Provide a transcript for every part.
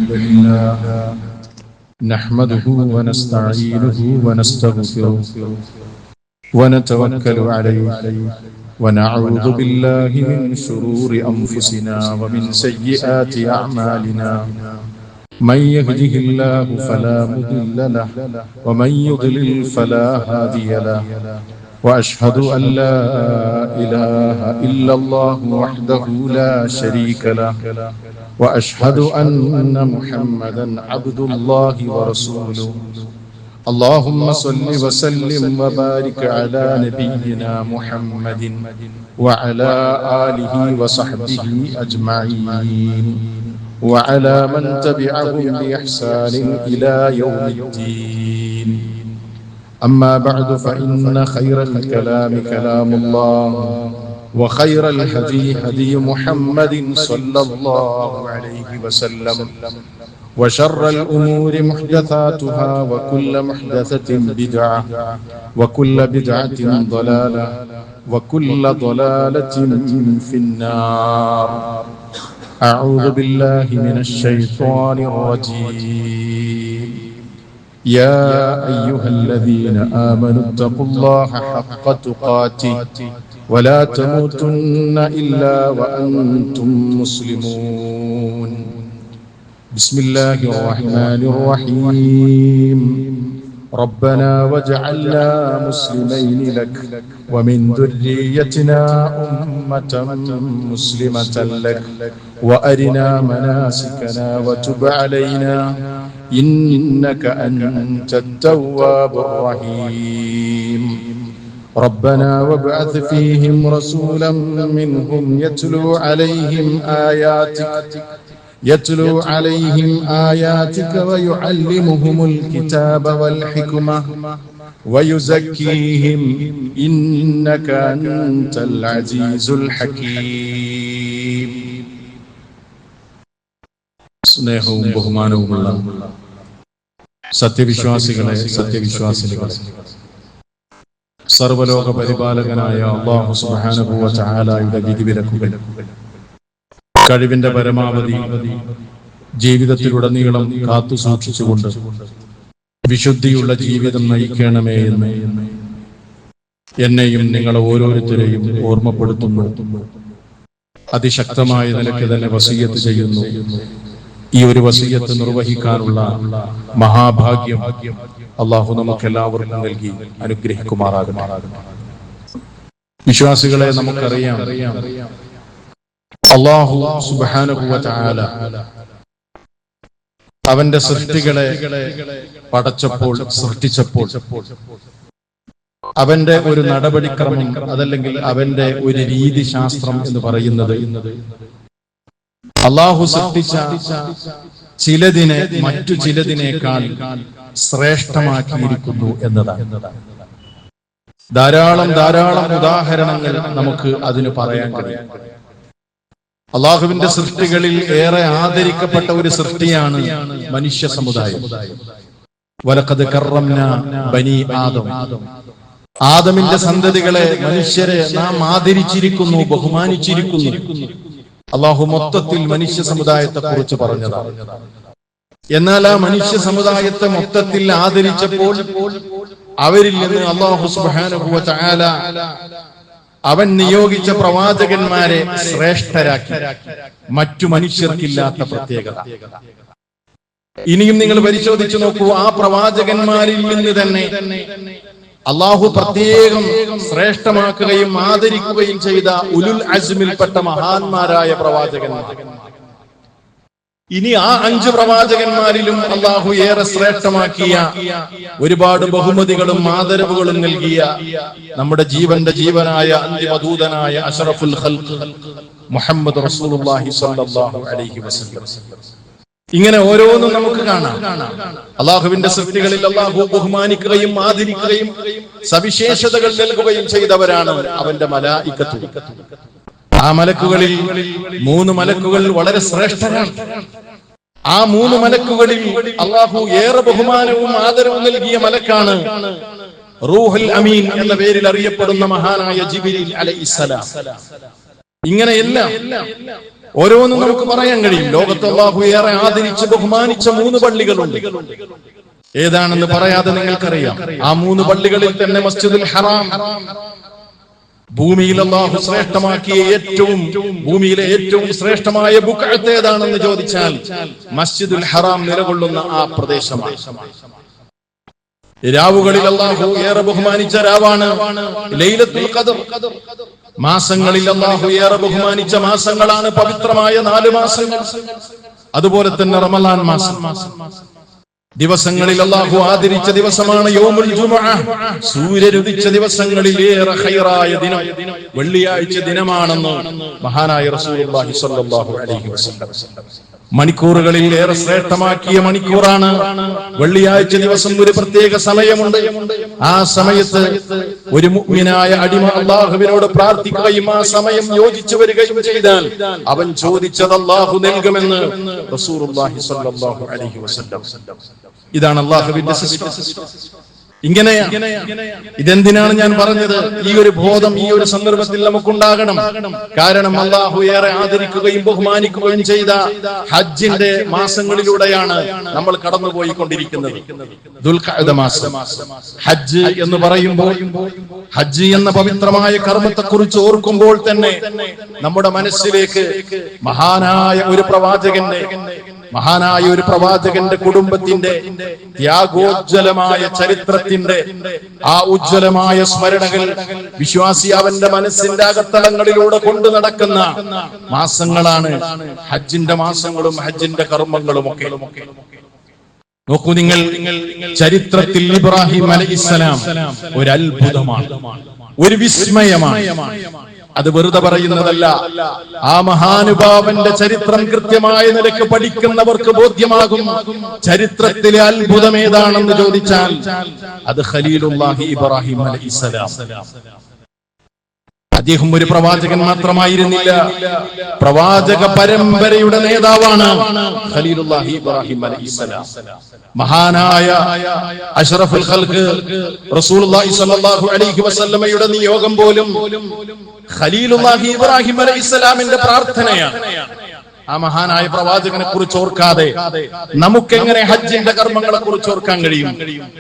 الحمد لله نحمده ونستعينه ونستغفره ونتوكل عليه ونعوذ بالله من شرور أنفسنا ومن سيئات أعمالنا من يهده الله فلا مضل له ومن يضلل فلا هادي له وأشهد أن لا إله إلا الله وحده لا شريك له وأشهد أن محمدا عبد الله ورسوله اللهم صل وسلم وبارك على نبينا محمد وعلى آله وصحبه أجمعين وعلى من تبعهم بإحسان إلى يوم الدين أما بعد فإن خير الكلام كلام الله وخير الهدي هدي محمد صلى الله عليه وسلم وشر الأمور محدثاتها وكل محدثة بدعة وكل بدعة ضلالة وكل ضلالة في النار أعوذ بالله من الشيطان الرجيم يا أيها الذين آمنوا اتقوا الله حق تقاته ولا تموتن إلا وأنتم مسلمون بسم الله الرحمن الرحيم ربنا واجعلنا مسلمين لك ومن ذريتنا أمة مسلمة لك وأرنا مناسكنا وتب علينا إنك أنت التواب الرحيم ربنا وابعث فيهم رسولا منهم يتلو عليهم آياتك ويعلمهم الكتاب والحكمة ويزكيهم إنك أنت العزيز الحكيم. സ്നേഹവും ബഹുമാനവുമുള്ള സത്യവിശ്വാസികളെ, സത്യവിശ്വാസിനികളെ, സർവലോക പരിപാലകനായ അല്ലാഹു സുബ്ഹാനഹു വ തആലയുടെ വിധിവിലക്കുകൾ കഴിവിന്റെ പരമാവധി ജീവിതത്തിലുടനീളം കാത്തു സൂക്ഷിച്ചുകൊണ്ട് വിശുദ്ധിയുള്ള ജീവിതം നയിക്കണമേ എന്ന് എന്നെയും നിങ്ങളെ ഓരോരുത്തരെയും ഓർമ്മപ്പെടുത്തുന്നു. അതിശക്തമായ നിലയ്ക്ക് തന്നെ വസിയ്യത്ത് ചെയ്യുന്നു. ഈ ഒരു വസിയ്യത്ത് നിർവഹിക്കാനുള്ള മഹാഭാഗ്യം അള്ളാഹു നമുക്ക് എല്ലാവർക്കും നൽകി അനുഗ്രഹിക്കുമാറാകട്ടെ. വിശ്വാസികളെ, നമുക്കറിയാം അല്ലാഹു സുബ്ഹാനഹു വ തആല അവന്റെ സൃഷ്ടികളെ സൃഷ്ടിച്ചപ്പോൾ അവന്റെ ഒരു നടപടിക്രമം, അതല്ലെങ്കിൽ അവന്റെ ഒരു രീതിശാസ്ത്രം എന്ന് പറയുന്നത് അല്ലാഹു സൃഷ്ടിച്ച ചിലതിനെ മറ്റു ചിലതിനേക്കാൾ ശ്രേഷ്ഠമാക്കിയിരിക്കുന്നു എന്നതാണ്. ധാരാളം ഉദാഹരണങ്ങൾ നമുക്ക് അതിന് പറയാൻ കഴിയും. അള്ളാഹുവിന്റെ സൃഷ്ടികളിൽ ഏറെ ആദരിക്കപ്പെട്ട ഒരു സൃഷ്ടിയാണ് മനുഷ്യ സമുദായം. വലഖദ് കറംനാ ബനി ആദം, ആദമിന്റെ സന്തതികളെ, മനുഷ്യരെ നാം ആദരിച്ചിരിക്കുന്നു, ബഹുമാനിച്ചിരിക്കുന്നു. അള്ളാഹു മൊത്തത്തിൽ മനുഷ്യ സമുദായത്തെ കുറിച്ച് പറഞ്ഞതാണ്. എന്നാൽ ആ മനുഷ്യ സമുദായത്തെ മൊത്തത്തിൽ ആദരിച്ചപ്പോൾ അവരിൽ നിന്ന് അല്ലാഹു സുബ്ഹാനഹു വ തആല അവൻ നിയോഗിച്ച പ്രവാചകന്മാരെ ശ്രേഷ്ഠരാക്കി, മറ്റു മനുഷ്യർക്കില്ലാത്ത പ്രത്യേകത. ഇനിയും നിങ്ങൾ പരിശോധിച്ചു നോക്കൂ, ആ പ്രവാചകന്മാരിൽ നിന്ന് തന്നെ അള്ളാഹു പ്രത്യേകം ശ്രേഷ്ഠമാക്കുകയും ആദരിക്കുകയും ചെയ്ത ഉലുൽ അസ്മിൽപ്പെട്ട മഹാന്മാരായ പ്രവാചകന്മാർ. ഇനി ആ 5 പ്രവാചകന്മാരിലും അള്ളാഹു ഏറെ ശ്രേഷ്ഠമാക്കിയ, ഒരുപാട് ബഹുമതികളും ആദരവുകളും നൽകിയ നമ്മുടെ ജീവനായ അന്തിമദൂതനായ അഷ്റഫുൽ ഖൽഖ് മുഹമ്മദ് റസൂലുള്ളാഹി സ്വല്ലല്ലാഹു അലൈഹി വസല്ലം. ഇങ്ങനെ ഓരോന്നും നമുക്ക് കാണാം. അള്ളാഹുവിന്റെ സൃഷ്ടികളിൽ അള്ളാഹു ബഹുമാനിക്കുകയും ആദരിക്കുകയും സവിശേഷതകൾ നൽകുകയും ചെയ്തവരാണ് അവന്റെ മലായികത്ത്. ആ മലക്കുകളിൽ 3 മലക്കുകൾ വളരെ ശ്രേഷ്ഠരാണ്. ആ 3 മലക്കുകളിൽ അള്ളാഹു ഏറെ ബഹുമാനവും ആദരവും നൽകിയ മലക്കാണ് റൂഹുൽ അമീൻ എന്ന പേരിൽ അറിയപ്പെടുന്ന മഹാനായ ജിബ്രീൽ അലൈഹിസ്സലാം. ഇങ്ങനെയെല്ലാം ഓരോന്നും നമുക്ക് പറയാൻ കഴിയും. ലോകത്ത് അല്ലാഹു ഏറെ ആദരിച്ച് ബഹുമാനിച്ച 3 പള്ളികളുണ്ട്. ഏതാണെന്ന് പറയാതെ നിങ്ങൾക്കറിയാം. ആ 3 പള്ളികളിൽ തന്നെ മസ്ജിദുൽ ഹറാം, ഭൂമിയിൽ അല്ലാഹു ശ്രേഷ്ഠമാക്കിയ ഭൂമിയിലെ ഏറ്റവും ശ്രേഷ്ഠമായ ബുഖഅത്ത് ഏതാണെന്ന് ചോദിച്ചാൽ മസ്ജിദുൽ ഹറാം നിലകൊള്ളുന്ന ആ പ്രദേശമാണ്. രാവുകളിൽ അല്ലാഹു ഏറെ ബഹുമാനിച്ച രാവാണ് ലൈലത്തുൽ ഖദർ. മാസങ്ങളിൽ അല്ലാഹു ഏറെ ബഹുമാനിച്ച മാസങ്ങളാണ് പവിത്രമായ 4 മാസങ്ങൾ. അതുപോലെ തന്നെ റമളാൻ മാസം. ദിവസങ്ങളിൽ അല്ലാഹു ആദരിച്ച ദിവസമാണ് യൗമുൽ ജുമുഅ. സൂര്യനുദിച്ച ദിവസങ്ങളിൽ ഏറെ ഖൈറായ ദിനം വെള്ളിയാഴ്ച ദിനമാണെന്ന് മഹാനായ റസൂലുള്ളാഹി സ്വല്ലല്ലാഹു അലൈഹി വസല്ലം മണിക്കൂറുകളിൽ ഏറെ ശ്രേഷ്ഠമാക്കിയ മണിക്കൂറാണ് വെള്ളിയാഴ്ച ദിവസം. ഒരു പ്രത്യേക സമയമുണ്ട്. ആ സമയത്ത് ഒരു മുഅ്മിനായ അടിമ അല്ലാഹുവിനോട് പ്രാർത്ഥിക്കുകയും ആ സമയം യോജിച്ചു വരികയും ചെയ്താൽ അവൻ ചോദിച്ചത് അല്ലാഹു നൽകുമെന്ന് റസൂലുള്ളാഹി സ്വല്ലല്ലാഹു അലൈഹി വസല്ലം. ഇതാണ് അല്ലാഹുവിന്റെ സിസ്റ്റം. ഇങ്ങനെയാണ്. ഇതെന്തിനാണ് ഞാൻ പറഞ്ഞത്? ഈ ഒരു ബോധം ഈ ഒരു സന്ദർഭത്തിൽ നമുക്കുണ്ടാകണം. കാരണം അല്ലാഹു ഏറെ ആദരിക്കുകയും ബഹുമാനിക്കുകയും ചെയ്ത ഹജ്ജിന്റെ മാസങ്ങളിലൂടെയാണ് നമ്മൾ കടന്നുപോയിക്കൊണ്ടിരിക്കുന്നത്. ദുൽഖഅദ മാസം. ഹജ്ജ് എന്ന് പറയുമ്പോൾ, ഹജ്ജ് എന്ന പവിത്രമായ കർമ്മത്തെക്കുറിച്ച് ഓർക്കുമ്പോൾ തന്നെ നമ്മുടെ മനസ്സിലേക്ക് മഹാനായ ഒരു പ്രവാചകന്റെ കുടുംബത്തിന്റെ ത്യാഗോജ്വലമായ ചരിത്രത്തിന്റെ ആ ഉജ്ജ്വലമായ സ്മരണകൾ വിശ്വാസി അവന്റെ മനസ്സിന്റെ അകത്തളങ്ങളിലൂടെ കൊണ്ടു നടക്കുന്ന മാസങ്ങളാണ് ഹജ്ജിന്റെ മാസങ്ങളും ഹജ്ജിന്റെ കർമ്മങ്ങളും ഒക്കെ. നോക്കൂ നിങ്ങൾ, ചരിത്രത്തിൽ ഇബ്രാഹിം അലൈഹിസ്സലാം ഒരു അത്ഭുതമാണ്, ഒരു വിസ്മയമാണ്. അത് വെറുതെ പറയുന്നതല്ല. ആ മഹാനുഭാവന്റെ ചരിത്രം കൃത്യമായ നിലയ്ക്ക് പഠിക്കുന്നവർക്ക് ബോധ്യമാകും ചരിത്രത്തിലെ അത്ഭുതം ഏതാണെന്ന് ചോദിച്ചാൽ അത് ഖലീലുല്ലാഹി ഇബ്രാഹിം അലൈഹിസ്സലാം. അദ്ദേഹം ഒരു പ്രവാചകൻ മാത്രമായിരുന്നില്ല, പ്രവാചക പരമ്പരയുടെ നേതാവാണ് ഖലീലുല്ലാഹി ഇബ്രാഹിം അലൈഹിസ്സലാം. മഹാനായ അഷ്റഫുൽ ഖൽഖ് റസൂലുള്ളാഹി സ്വല്ലല്ലാഹു അലൈഹി വസല്ലമയുടെ നിയോഗം പോലും ഖലീലുല്ലാഹി ഇബ്രാഹിം അലൈഹിസ്സലാമിന്റെ പ്രാർത്ഥനയാണ്. ആ മഹാനായ പ്രവാചകനെ കുറിച്ച് ഓർക്കാതെ നമുക്കെങ്ങനെ ഹജ്ജിന്റെ കർമ്മങ്ങളെ കുറിച്ച് ഓർക്കാൻ കഴിയും?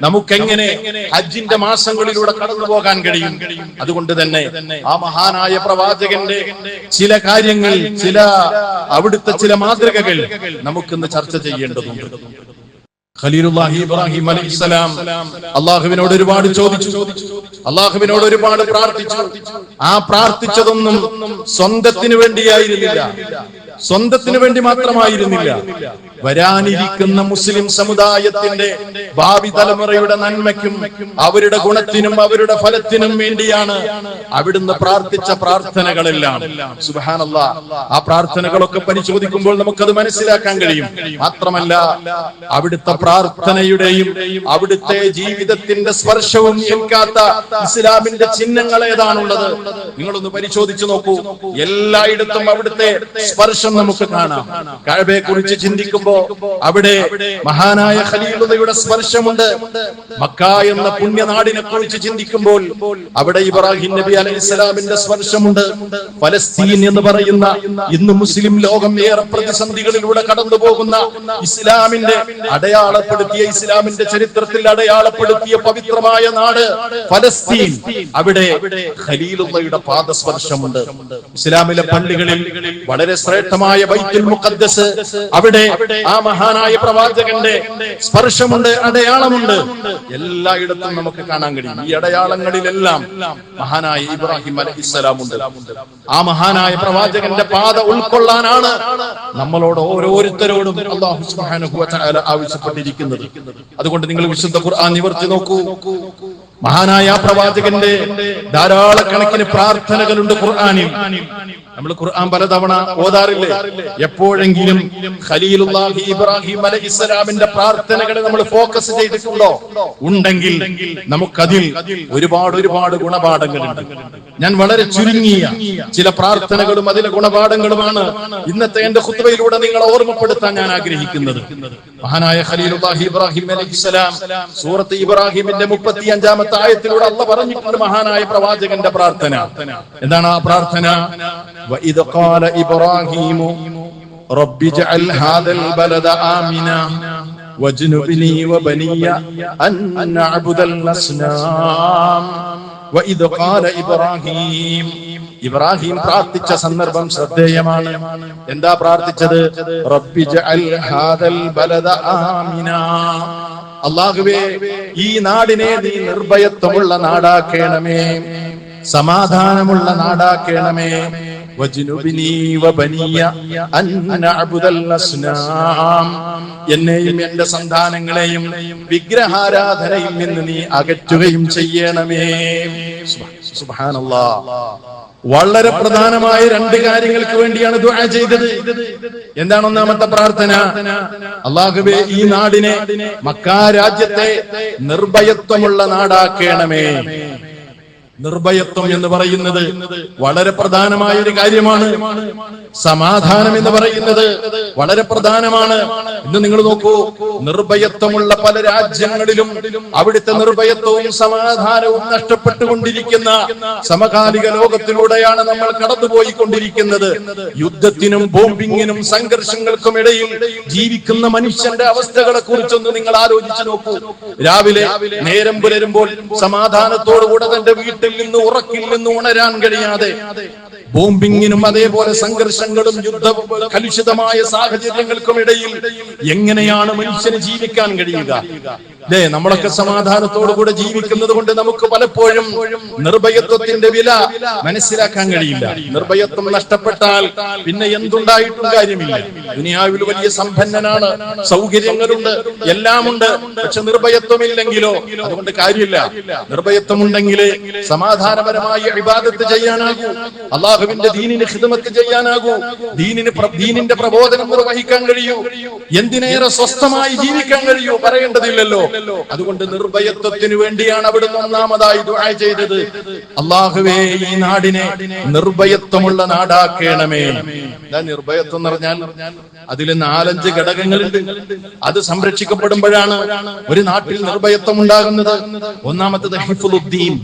നമുക്കെങ്ങനെ ഹജ്ജിന്റെ മാസങ്ങളിലൂടെ കടന്നു പോകാൻ കഴിയും? അതുകൊണ്ട് തന്നെ ആ മഹാനായ പ്രവാചകന്റെ ചില കാര്യങ്ങൾ, അവിടുത്തെ ചില മാതൃകകൾ നമുക്കിന്ന് ചർച്ച ചെയ്യേണ്ടതുണ്ട്. ഖലീലുല്ലാഹി ഇബ്രാഹിം അലൈഹിസ്സലാം അല്ലാഹുവിനോട് ഒരുപാട് ചോദിച്ചു, അല്ലാഹുവിനോട് ഒരുപാട് പ്രാർത്ഥിച്ചു. ആ പ്രാർത്ഥിച്ചതൊന്നും സ്വന്തത്തിന് വേണ്ടിയായിരുന്നില്ല, സ്വന്തത്തിന് വേണ്ടി മാത്രമായിരുന്നില്ല. വരാനിരിക്കുന്ന മുസ്ലിം സമുദായത്തിന്റെ ഭാവി തലമുറയുടെ നന്മയ്ക്കും അവരുടെ ഗുണത്തിനും അവരുടെ ഫലത്തിനും വേണ്ടിയാണ് അവിടുന്ന് പ്രാർത്ഥിച്ച പ്രാർത്ഥനകളെല്ലാം. സുബ്ഹാനല്ലാഹ്, ആ പ്രാർത്ഥനകളൊക്കെ പരിശോധിക്കുമ്പോൾ നമുക്കത് മനസ്സിലാക്കാൻ കഴിയും. മാത്രമല്ല, അവിടുത്തെ പ്രാർത്ഥനയുടെയും അവിടുത്തെ ജീവിതത്തിന്റെ സ്പർശവും ഏൽക്കാത്ത ഇസ്ലാമിന്റെ ചിഹ്നങ്ങൾ ഏതാണുള്ളത്? നിങ്ങളൊന്ന് പരിശോധിച്ചു നോക്കൂ. എല്ലായിടത്തും അവിടുത്തെ സ്പർശം നമുക്ക് കാണാം. കഅബയെ കുറിച്ച് ചിന്തിക്കുമ്പോൾ അവിടെ മഹാനായ ഖലീലുള്ളയുടെ സ്പർശമുണ്ട്. മക്ക എന്ന പുണ്യനാടിനെ കുറിച്ച് ചിന്തിക്കുമ്പോൾ അവിടെ ഇബ്രാഹിം നബി അലൈഹിസ്സലാമിന്റെ സ്പർശമുണ്ട്. ഫലസ്തീൻ എന്ന് പറയുന്ന ഇന്ന് മുസ്ലിം ലോകം ഏറെ പ്രതിസന്ധികളിലൂടെ കടന്നു പോകുന്ന ഇസ്ലാമിന്റെ ചരിത്രത്തിൽ അടയാളപ്പെടുത്തിയ പവിത്രമായ നാട് ഫലസ്തീൻ, അവിടെ ഖലീലുള്ളയുടെ പാദസ്പർശമുണ്ട്. ഇസ്ലാമിലെ പള്ളികളിൽ വളരെ ശ്രേഷ്ഠമായ ബൈത്തുൽ മുഖദ്ദസ്, അവിടെ ആ മഹാനായ പ്രവാചകന്റെ സ്പർശമുണ്ട്, അടയാളമുണ്ട്. എല്ലായിടത്തും നമുക്ക് കാണാൻ കഴിയും. ഈ അടയാളങ്ങളിലെല്ലാം മഹാനായ ഇബ്രാഹിം അലൈഹിസ്സലാം ഉണ്ട്. ആ മഹാനായ പ്രവാചകന്റെ പാത ഉൾക്കൊള്ളാനാണ് നമ്മളോട് ഓരോരുത്തരോടും അല്ലാഹു സുബ്ഹാനഹു വ തആല ആവശ്യപ്പെട്ടിരിക്കുന്നത്. അതുകൊണ്ട് നിങ്ങൾ വിശുദ്ധ ഖുർആൻ നിവർത്തി നോക്കൂ. മഹാനായ പ്രവാചകന്റെ ധാരാളക്കണക്കിന് പ്രാർത്ഥനകളുണ്ട് ഖുർആനിൽ. നമ്മൾ ഖുർആൻ പലതവണ ഓതാറില്ലേ? എപ്പോഴെങ്കിലും ഖലീലുല്ലാഹി ഇബ്രാഹിം അലൈഹിസ്സലാമിന്റെ പ്രാർത്ഥനകളെ നമ്മൾ ഫോക്കസ് ചെയ്തിട്ടുണ്ടോ? ഉണ്ടെങ്കിൽ നമുക്കതിൽ ഒരുപാട് ഗുണപാഠങ്ങളുണ്ട്. ഞാൻ വളരെ ചുരുങ്ങിയ ചില പ്രാർത്ഥനകളും അതിലെ ഗുണപാഠങ്ങളുമാണ് ഇന്നത്തെ എന്റെ ഖുത്ബയിലൂടെ നിങ്ങളെ ഓർമ്മപ്പെടുത്താൻ ഞാൻ ആഗ്രഹിക്കുന്നത്. മഹാനായ ഖലീലുല്ലാഹി ഇബ്രാഹിം അലൈഹിസ്സലാം സൂറത്ത് ഇബ്രാഹിമിന്റെ 35-ാമത്തെ ആയത്തിലൂടെ അല്ലാഹു പറഞ്ഞിട്ടുണ്ട് മഹാനായ പ്രവാചകന്റെ പ്രാർത്ഥന. എന്താണ് ആ പ്രാർത്ഥന? وإذ قال إبراهيم رب اجعل هذا البلد آمنا واجنبني وبني أن نعبد الأصنام وإذ قال إبراهيم ഇബ്രാഹിം പ്രാർത്ഥിച്ച സന്ദർഭം ശ്രദ്ധേയമാണ്. എന്താ പ്രാർത്ഥിച്ചത്? റബ്ബി ജഅൽ ഹാദൽ ബലദ ആമിനാ, അല്ലാഹുവേ ഈ നാടിനെ നീ നിർഭയത്വമുള്ള നാടാക്കണമേ, സമാധാനമുള്ള നാടാക്കണമേ. വജ്നുബിനി വബനിയ അൻ നഅബുദൽ അസ്നാം, എന്നെയും എന്റെ സന്താനങ്ങളെയും വിഗ്രഹാരാധനയിൽ നിന്ന് നീ അകറ്റുകയും ചെയ്യണമേ. സുബ്ഹാനല്ലാഹ്. വളരെ പ്രധാനമായ രണ്ട് കാര്യങ്ങൾക്ക് വേണ്ടിയാണ് ദുആ ചെയ്തത്. എന്താണ് ഒന്നാമത്തെ പ്രാർത്ഥന? അല്ലാഹുവേ ഈ നാടിനെ, മക്കാ രാജ്യത്തെ നിർഭയത്വമുള്ള നാടാക്കണമേ. നിർഭയത്വം എന്ന് പറയുന്നത് വളരെ പ്രധാനമായ ഒരു കാര്യമാണ്. സമാധാനം എന്ന് പറയുന്നത് വളരെ പ്രധാനമാണ്. ഇന്ന് നിങ്ങൾ നോക്കൂ, നിർഭയത്വമുള്ള പല രാജ്യങ്ങളിലും അവിടുത്തെ നിർഭയത്വവും സമാധാനവും നഷ്ടപ്പെട്ടുകൊണ്ടിരിക്കുന്ന സമകാലിക ലോകത്തിലൂടെയാണ് നമ്മൾ കടന്നുപോയിക്കൊണ്ടിരിക്കുന്നത്. യുദ്ധത്തിനും ബോംബിങ്ങിനും സംഘർഷങ്ങൾക്കും ഇടയിൽ ജീവിക്കുന്ന മനുഷ്യന്റെ അവസ്ഥകളെ കുറിച്ചൊന്ന് നിങ്ങൾ ആലോചിച്ചു നോക്കൂ. രാവിലെ നേരം പുലരുമ്പോൾ സമാധാനത്തോടുകൂടെ തന്റെ വീട്ടിൽ നിന്ന് ഉറക്കിൽ നിന്ന് ഉണരാൻ കഴിയാതെ ബോംബിങ്ങിനും അതേപോലെ സംഘർഷങ്ങളും യുദ്ധ കലുഷിതമായ സാഹചര്യങ്ങൾക്കും ഇടയിൽ എങ്ങനെയാണ് മനുഷ്യന് ജീവിക്കാൻ കഴിയുക? അല്ലേ, നമ്മളൊക്കെ സമാധാനത്തോടുകൂടെ ജീവിക്കുന്നത് കൊണ്ട് നമുക്ക് പലപ്പോഴും നിർഭയത്വത്തിന്റെ വില മനസ്സിലാക്കാൻ കഴിയില്ല. നിർഭയത്വം നഷ്ടപ്പെട്ടാൽ പിന്നെ എന്തുണ്ടായിട്ടും കാര്യമില്ല. ദുനിയാവിൽ വലിയ സമ്പന്നനാണ്, സൗകര്യങ്ങളുണ്ട്, എല്ലാമുണ്ട്, പക്ഷെ നിർഭയത്വമില്ലെങ്കിലോ അതുകൊണ്ട് കാര്യമില്ല. നിർഭയത്വം ഉണ്ടെങ്കിലേ സമാധാനപരമായി ഇബാദത്ത് ചെയ്യാനാകൂ, അള്ളാഹുവിന്റെ ദീനിന് ഖിദ്മത്ത് ചെയ്യാനാകൂ, ദീനിന്റെ പ്രബോധനം നിർവഹിക്കാൻ കഴിയൂ, എന്തിനേറെ സ്വസ്ഥമായി ജീവിക്കാൻ കഴിയൂ, പറയേണ്ടതില്ലല്ലോ. അതുകൊണ്ട് നിർഭയത്വത്തിന് വേണ്ടിയാണ് അവിടുന്ന് ഒന്നാമതായി ദുആ ചെയ്തത്. അല്ലാഹുവേ ഈ നാടിനെ നിർഭയത്വമുള്ള നാടാക്കണമേ. നിർഭയത്വം എന്ന് പറഞ്ഞാൽ അതിൽ 4-5 ഘടകങ്ങളുണ്ട്. അത് സംരക്ഷിക്കപ്പെടുമ്പോഴാണ് ഒരു നാട്ടിൽ നിർഭയത്വം ഉണ്ടാകുന്നത്. ഒന്നാമത്തത് ഹിഫ്ളുദ്ദീൻ,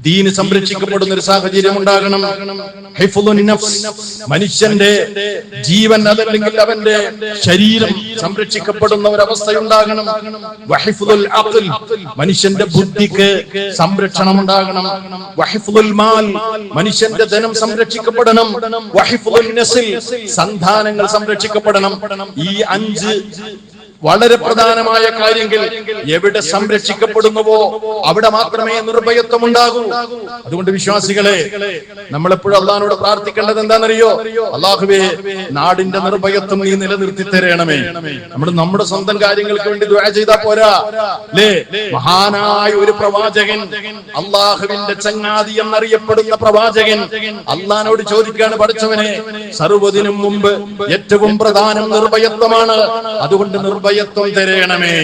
ദീന് സംരക്ഷിക്കപ്പെടുന്ന ഒരു സാഹചര്യം ഉണ്ടാകണം. ഹിഫ്ളുൻ നഫ്സ്, മനുഷ്യന്റെ ജീവൻ അതല്ലെങ്കിൽ അവന്റെ ശരീരം സംരക്ഷിക്കപ്പെടുന്ന ഒരു അവസ്ഥയുണ്ടാകണം. വഹിഫ്ളുൽ അഖ്ൽ, മനുഷ്യന്റെ ബുദ്ധിക്ക് സംരക്ഷണം ഉണ്ടാകണം. വഹിഫ്ളുൽ മാൽ, മനുഷ്യന്റെ ധനം സംരക്ഷിക്കപ്പെടണം. വഹിഫ്ളുൻ നസ്ൽ, സന്താനങ്ങൾ സംരക്ഷിക്കപ്പെടണം. ഈ 5 വളരെ പ്രധാനമായ കാര്യങ്ങൾ എവിടെ സംരക്ഷിക്കപ്പെടുന്നുവോ അവിടെ മാത്രമേ നിർഭയത്വം ഉണ്ടാകൂ. അതുകൊണ്ട് വിശ്വാസികളെ, നമ്മളെപ്പോഴും അള്ളാഹിനോട് പ്രാർത്ഥിക്കേണ്ടത് എന്താണെന്നറിയോ? അല്ലാഹുവേ നാടിന്റെ നിർഭയത്വം നീ നിലനിർത്തി തരണമേ. നമ്മുടെ സ്വന്തം കാര്യങ്ങൾക്ക് വേണ്ടി ദുആ ചെയ്താൽ പോരാ. അല്ലേ, മഹാനായ ഒരു പ്രവാചകൻ, അള്ളാഹുവിന്റെ ചങ്ങാതി എന്നറിയപ്പെടുന്ന പ്രവാചകൻ അള്ളാഹിനോട് ചോദിക്കാണ്, പഠിച്ചവനെ, സർവ്വതിനും മുമ്പ് ഏറ്റവും പ്രധാനം നിർഭയത്വമാണ്, അതുകൊണ്ട് നിർഭയത്വം തരണമേ.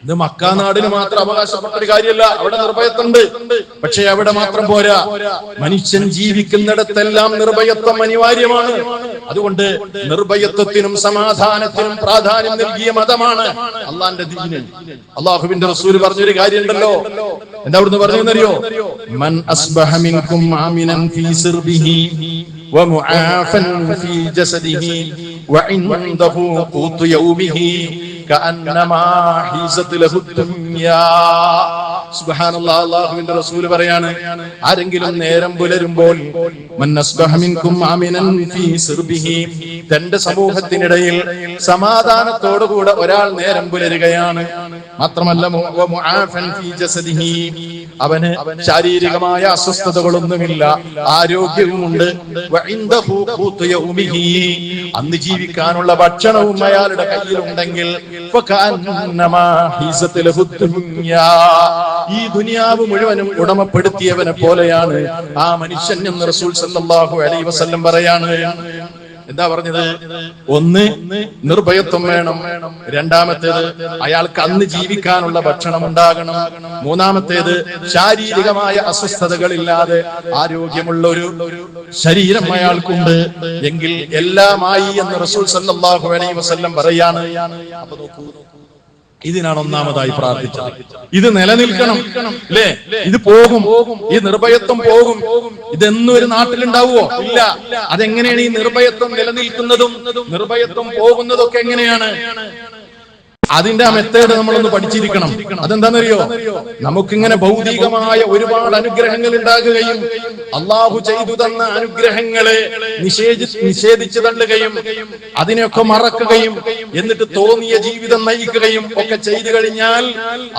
ഇത് മക്കാ നാടിന് മാത്രം അവകാശപ്പെട്ട ഒരു കാര്യമല്ല, അവിടെ നിർഭയത്വമുണ്ട്. പക്ഷെ അവിടെ മാത്രം പോരാ, മനുഷ്യൻ ജീവിക്കുന്നിടത്തെല്ലാം നിർഭയത്വം അനിവാര്യമാണ്. അതുകൊണ്ട് നിർഭയത്വത്തിനും സമാധാനത്തിനും പ്രാധാന്യം നൽകിയ മതമാണ് അള്ളാന്റെ ദീന്. അള്ളാഹുവിന്റെ റസൂൽ പറഞ്ഞൊരു കാര്യമുണ്ടല്ലോ, എന്താ അവിടുന്ന് പറഞ്ഞെന്നറിയോ? മൻ അസ്ബഹ മിൻകും ആമിനൻ ഫീ സിർബിഹി വമുആഫൻ ഫീ ജസദിഹി വഇൻദഹു ഖൂതു യൗമിഹി കഅന്നമാ ഹീസത് ലഹു ദുനിയാ. സുബ്ഹാനല്ലാഹ്, അല്ലാഹുവിന്റെ റസൂൽ പറയാണ്, ആരെങ്കിലും നേരം പുലരുമ്പോൾ മൻ അസ്ബഹ മിൻകും ആമിനൻ ഫീ സിർബിഹി, തന്റെ സമൂഹത്തിനിടയിൽ സമാധാനത്തോടുകൂടെ ഒരാൾ നേരം പുലരുകയാണ്. മാത്രമല്ല വമുആഫൻ ഫീ ജസദിഹി, അവന് ശാരീരികമായ അസ്വസ്ഥതകളൊന്നുമില്ല, ആരോഗ്യവുമുണ്ട്. വഇൻദഹു ഖൂതു യൗമിഹി, അന്ന് ജീവിക്കാനുള്ള ഭക്ഷണവും അയാളുടെ കയ്യിലുണ്ടെങ്കിൽ ഫകഅന്നമാ ഹീസത് ലഹു ദുനിയാ, ഈ ദുനിയാവ് മുഴുവനും ഉടമപ്പെടുത്തിയവനെ പോലെയാണ് ആ മനുഷ്യൻ എന്ന് റസൂൽ സല്ലല്ലാഹു അലൈഹി വസല്ലം പറയാണ്. എന്താ പറഞ്ഞത്? ഒന്ന്, നിർഭയത്വം വേണം. രണ്ടാമത്തേത്, അയാൾക്ക് അന്ന് ജീവിക്കാനുള്ള ഭക്ഷണം ഉണ്ടാകണം. മൂന്നാമത്തേത്, ശാരീരികമായ അസ്വസ്ഥതകളില്ലാതെ ആരോഗ്യമുള്ള ഒരു ശരീരം അയാൾക്കുണ്ട് എങ്കിൽ എല്ലാമായി എന്ന് റസൂൽ സല്ലല്ലാഹു അലൈഹി വസല്ലം പറയാണ്. അപ്പൊ നോക്കൂ, ഇതിനാണ് ഒന്നാമതായി പ്രാർത്ഥിച്ചത്. ഇത് നിലനിൽക്കണം അല്ലേ? ഇത് പോകും, ഈ നിർഭയത്വം പോകും. ഇതെന്നും ഒരു നാട്ടിലുണ്ടാവുമോ? ഇല്ല. അതെങ്ങനെയാണ് ഈ നിർഭയത്വം നിലനിൽക്കുന്നതും നിർഭയത്വം പോകുന്നതൊക്കെ എങ്ങനെയാണ്? അതിന്റെ ആ മെത്തേഡ് നമ്മളൊന്ന് പഠിച്ചിരിക്കണം. അതെന്താണെന്നറിയോ? നമുക്കിങ്ങനെ ഭൗതികമായ ഒരുപാട് അനുഗ്രഹങ്ങൾ ഉണ്ടാകുകയും അള്ളാഹു ചെയ്തു തന്ന അനുഗ്രഹങ്ങളെ നിഷേധിച്ചു തള്ളുകയും അതിനെയൊക്കെ മറക്കുകയും എന്നിട്ട് തോന്നിയ ജീവിതം നയിക്കുകയും ഒക്കെ ചെയ്തു കഴിഞ്ഞാൽ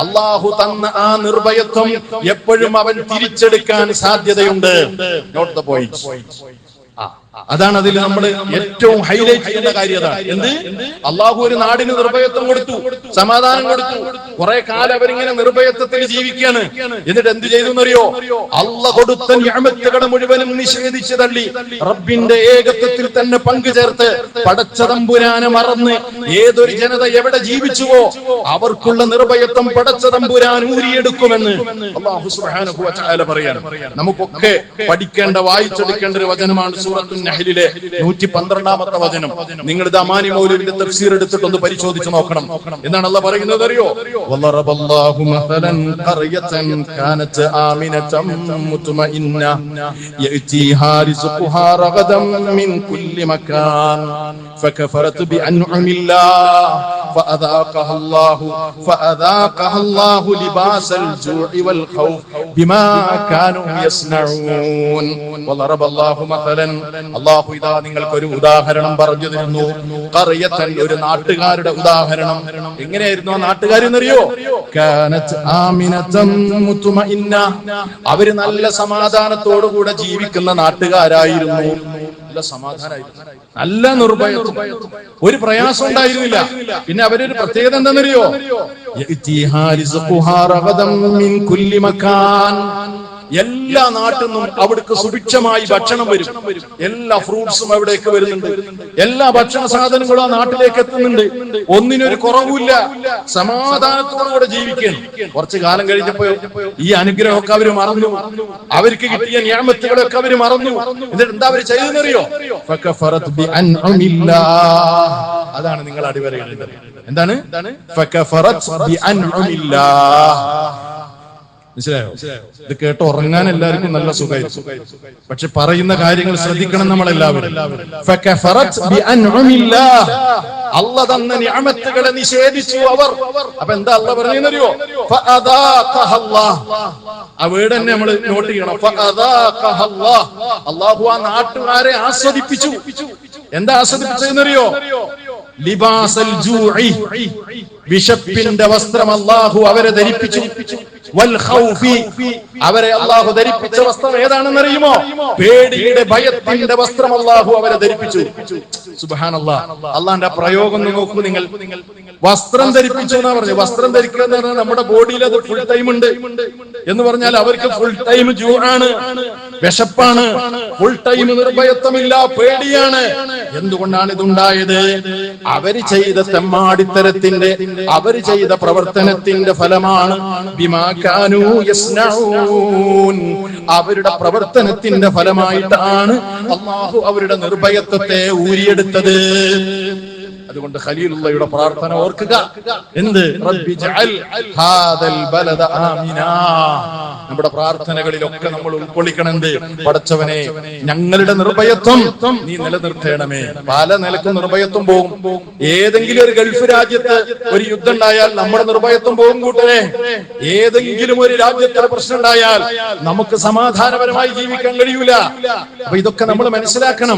അള്ളാഹു തന്ന ആ നിർഭയത്വം എപ്പോഴും അവൻ തിരിച്ചെടുക്കാൻ സാധ്യതയുണ്ട്. Note the point. അതാണ് അതിൽ നമ്മൾ ഏറ്റവും ഹൈലൈറ്റ് ചെയ്യുന്ന കാര്യം. അതാണ് എന്ത്? അള്ളാഹു ഒരു നാടിന് നിർഭയത്വം കൊടുത്തു, സമാധാനം കൊടുത്തു. കുറെ കാലം അവരിങ്ങനെ നിർഭയത്വത്തിൽ ജീവിക്കുകയാണ്. എന്നിട്ട് എന്ത് ചെയ്തു എന്നറിയോ? അള്ള കൊടുത്ത നിഅമത്തുകളെ മുഴുവനും നിഷേധിച്ചു തള്ളി റബ്ബിന്റെ ഏകത്വത്തിൽ തന്നെ പങ്കുചേർത്ത് പടച്ച തമ്പുരാനെ മറന്ന് ഏതൊരു ജനത എവിടെ ജീവിച്ചുവോ അവർക്കുള്ള നിർഭയത്വം പടച്ച തമ്പുരാൻ ഊരിയെടുക്കുമെന്ന് അല്ലാഹു സുബ്ഹാനഹു വ തആല പറയാണ്. നമുക്കൊക്കെ പഠിക്കേണ്ട, വായിച്ചെടുക്കേണ്ട ഒരു വചനമാണ് സൂറത്തുൻ നഹ്ലിലെ 112ാമത്തെ വചനം. നിങ്ങൾ ഇത് അമാനി മൗലവിന്റെ തഫ്സീർ എടുത്തിട്ടൊന്ന് പരിശോധിച്ച് നോക്കണം. എന്താണ് അല്ലാഹ് പറയുന്നത് അറിയോ? വല്ലറബല്ലാഹു മസലൻ ഖർയതൻ കാനത് ആമിനതൻ മുത്മഇന്ന യഅതിഹാ റിസ്ഖുഹാ റഗദൻ മിൻ കുല്ലി മകാൻ ഫകഫറത് ബിഅൻഉമില്ലാഹ് ഫഅദാഖഹ അല്ലാഹു ലിബാസൽ ജൂഇ വൽ ഖൗഫ് ബിമാ കാനൂ യസ്നഊൻ. വല്ലറബല്ലാഹു മസലൻ, അല്ലാഹു ഇതാ നിങ്ങൾക്കൊരു ഉദാഹരണം പറഞ്ഞു തരുന്നു. ഖർയതൻ, ഒരു നാട്ടുകാരുടെ ഉദാഹരണം. എങ്ങനെയായിരുന്നു ആ നാട്ടുകാരെന്നറിയോ? കാനത് ആമിനതൻ മുത്മഇന്ന, അവര് നല്ല സമാധാനത്തോടുകൂടെ ജീവിക്കുന്ന നാട്ടുകാരായിരുന്നു. നല്ല സമാധാനമായിരുന്നു, നല്ല നിർഭയത്വം, ഒരു പ്രയാസം ഉണ്ടായിരുന്നില്ല. പിന്നെ അവരൊരു പ്രത്യേകത എന്താണെന്നറിയോ? യഅതിഹാ റിസ്ഖുഹാ റഗദൻ മിൻ കുല്ലി മകാൻ, എല്ലാ നാട്ടിൽ നിന്നും അവിടേക്ക് സുഭിക്ഷമായി ഭക്ഷണം വരും. എല്ലാ ഫ്രൂട്ട്സും അവിടേക്ക് വരുന്നുണ്ട്. എല്ലാ ഭക്ഷണ സാധനങ്ങളും ആ നാട്ടിലേക്ക് എത്തുന്നുണ്ട്. ഒന്നിനൊരു കുറവില്ല. സമാധാനത്തോടുകൂടെ ജീവിക്കാൻ. കുറച്ചു കാലം കഴിഞ്ഞപ്പോ ഈ അനുഗ്രഹമൊക്കെ അവര് മറന്നു. അവർക്ക് കിട്ടിയ നിഅമത്തുകളൊക്കെ അവര് മറന്നു. എന്നിട്ട് എന്താ അവര് ചെയ്തെന്നറിയോ? ഫകഫറത് ബിഅൻഉമില്ലാഹ്. അതാണ് നിങ്ങൾ അടിവരയിടേണ്ടത്. എന്താണ്? ഫകഫറത് ബിഅൻഉമില്ലാഹ്. മനസ്സിലായോ? ഇത് കേട്ട് ഉറങ്ങാൻ എല്ലാവർക്കും നല്ല സുഖമായിരിക്കും. പക്ഷെ പറയുന്ന കാര്യങ്ങൾ ശ്രദ്ധിക്കണം നമ്മളെല്ലാവരും. ഫകഫറത് ബിഅൻഉമില്ലാഹ്, അല്ലാഹ് തന്ന നിഅമത്തുകളെ നിഷേധിച്ചു അവർ. അപ്പൊ എന്താ അല്ലാഹ് പറഞ്ഞതെന്നറിയോ? ഫഅദാഖഹ അല്ലാഹ്. ആ വേർഡ് തന്നെ നമ്മൾ നോട്ട് ചെയ്യണം. ഫഅദാഖഹ അല്ലാഹ്, അല്ലാഹു ആ നാട്ടുകാരെ ആസ്വദിപ്പിച്ചു. എന്താ ആസ്വദിപ്പിച്ചതെന്നറിയോ? ലിബാസൽ ജൂഇ, വിശപ്പിന്റെ വസ്ത്രം അല്ലാഹു അവരെ ധരിപ്പിച്ചു. വൽ ഖൗഫി, അവരെ അല്ലാഹു ധരിപ്പിച്ച വസ്ത്രം ഏതാണെന്നറിയുമോ? പേടിയുടെ, ഭയത്തിന്റെ വസ്ത്രം അല്ലാഹു അവരെ ധരിപ്പിച്ചു. സുബ്ഹാനല്ലാഹ്. അല്ലാഹുവിന്റെ പ്രയോഗം നോക്കൂ നിങ്ങൾ. വസ്ത്രം ധരിപ്പിച്ചു എന്നാ പറഞ്ഞു. വസ്ത്രം ധരിക്കുക എന്ന് പറഞ്ഞാൽ നമ്മുടെ ബോഡിയിൽ അത് ഫുൾ ടൈം ഉണ്ട് എന്ന് പറഞ്ഞാൽ അവർക്ക് ഫുൾ ടൈം ജൂആണ്, വിശപ്പാണ്, ഫുൾ ടൈം നിർഭയത്വമില്ല, പേടിയാണ്. എന്തുകൊണ്ടാണ് ഇതുണ്ടായത്? അവര് ചെയ്ത തെമ്മാടിത്തരത്തിന്റെ, അവര് ചെയ്ത പ്രവർത്തനത്തിന്റെ ഫലമാണ്. ബിമാ കാനൂ യസ്നഊൻ, അവരുടെ പ്രവർത്തനത്തിന്റെ ഫലമായിട്ടാണ് അല്ലാഹു അവരുടെ നിർഭയത്വത്തെ ഊരിയെടുത്തത്. അതുകൊണ്ട് ഖലീലുള്ളാഹിയുടെ പ്രാർത്ഥന ഓർക്കുക. എന്ത്? റബ്ബി ജഅൽ ഹാദൽ ബലദ ആമിനാ. നമ്മുടെ പ്രാർത്ഥനകളിലൊക്കെ നമ്മൾ ഉൾക്കൊള്ളിക്കണം. എന്ത്? പടച്ചവനെ, ഞങ്ങളുടെ നിർഭയത്വം നീ നിലനിർത്തേണമേ. പല നിലക്കും നിർഭയത്വം പോകും. ഏതെങ്കിലും ഒരു ഗൾഫ് രാജ്യത്ത് ഒരു യുദ്ധം ഉണ്ടായാൽ നമ്മുടെ നിർഭയത്വം പോകും കൂട്ടരെ. ഏതെങ്കിലും ഒരു രാജ്യത്ത് പ്രശ്നം ഉണ്ടായാൽ നമുക്ക് സമാധാനപരമായി ജീവിക്കാൻ കഴിയൂല. അപ്പൊ ഇതൊക്കെ നമ്മൾ മനസ്സിലാക്കണം.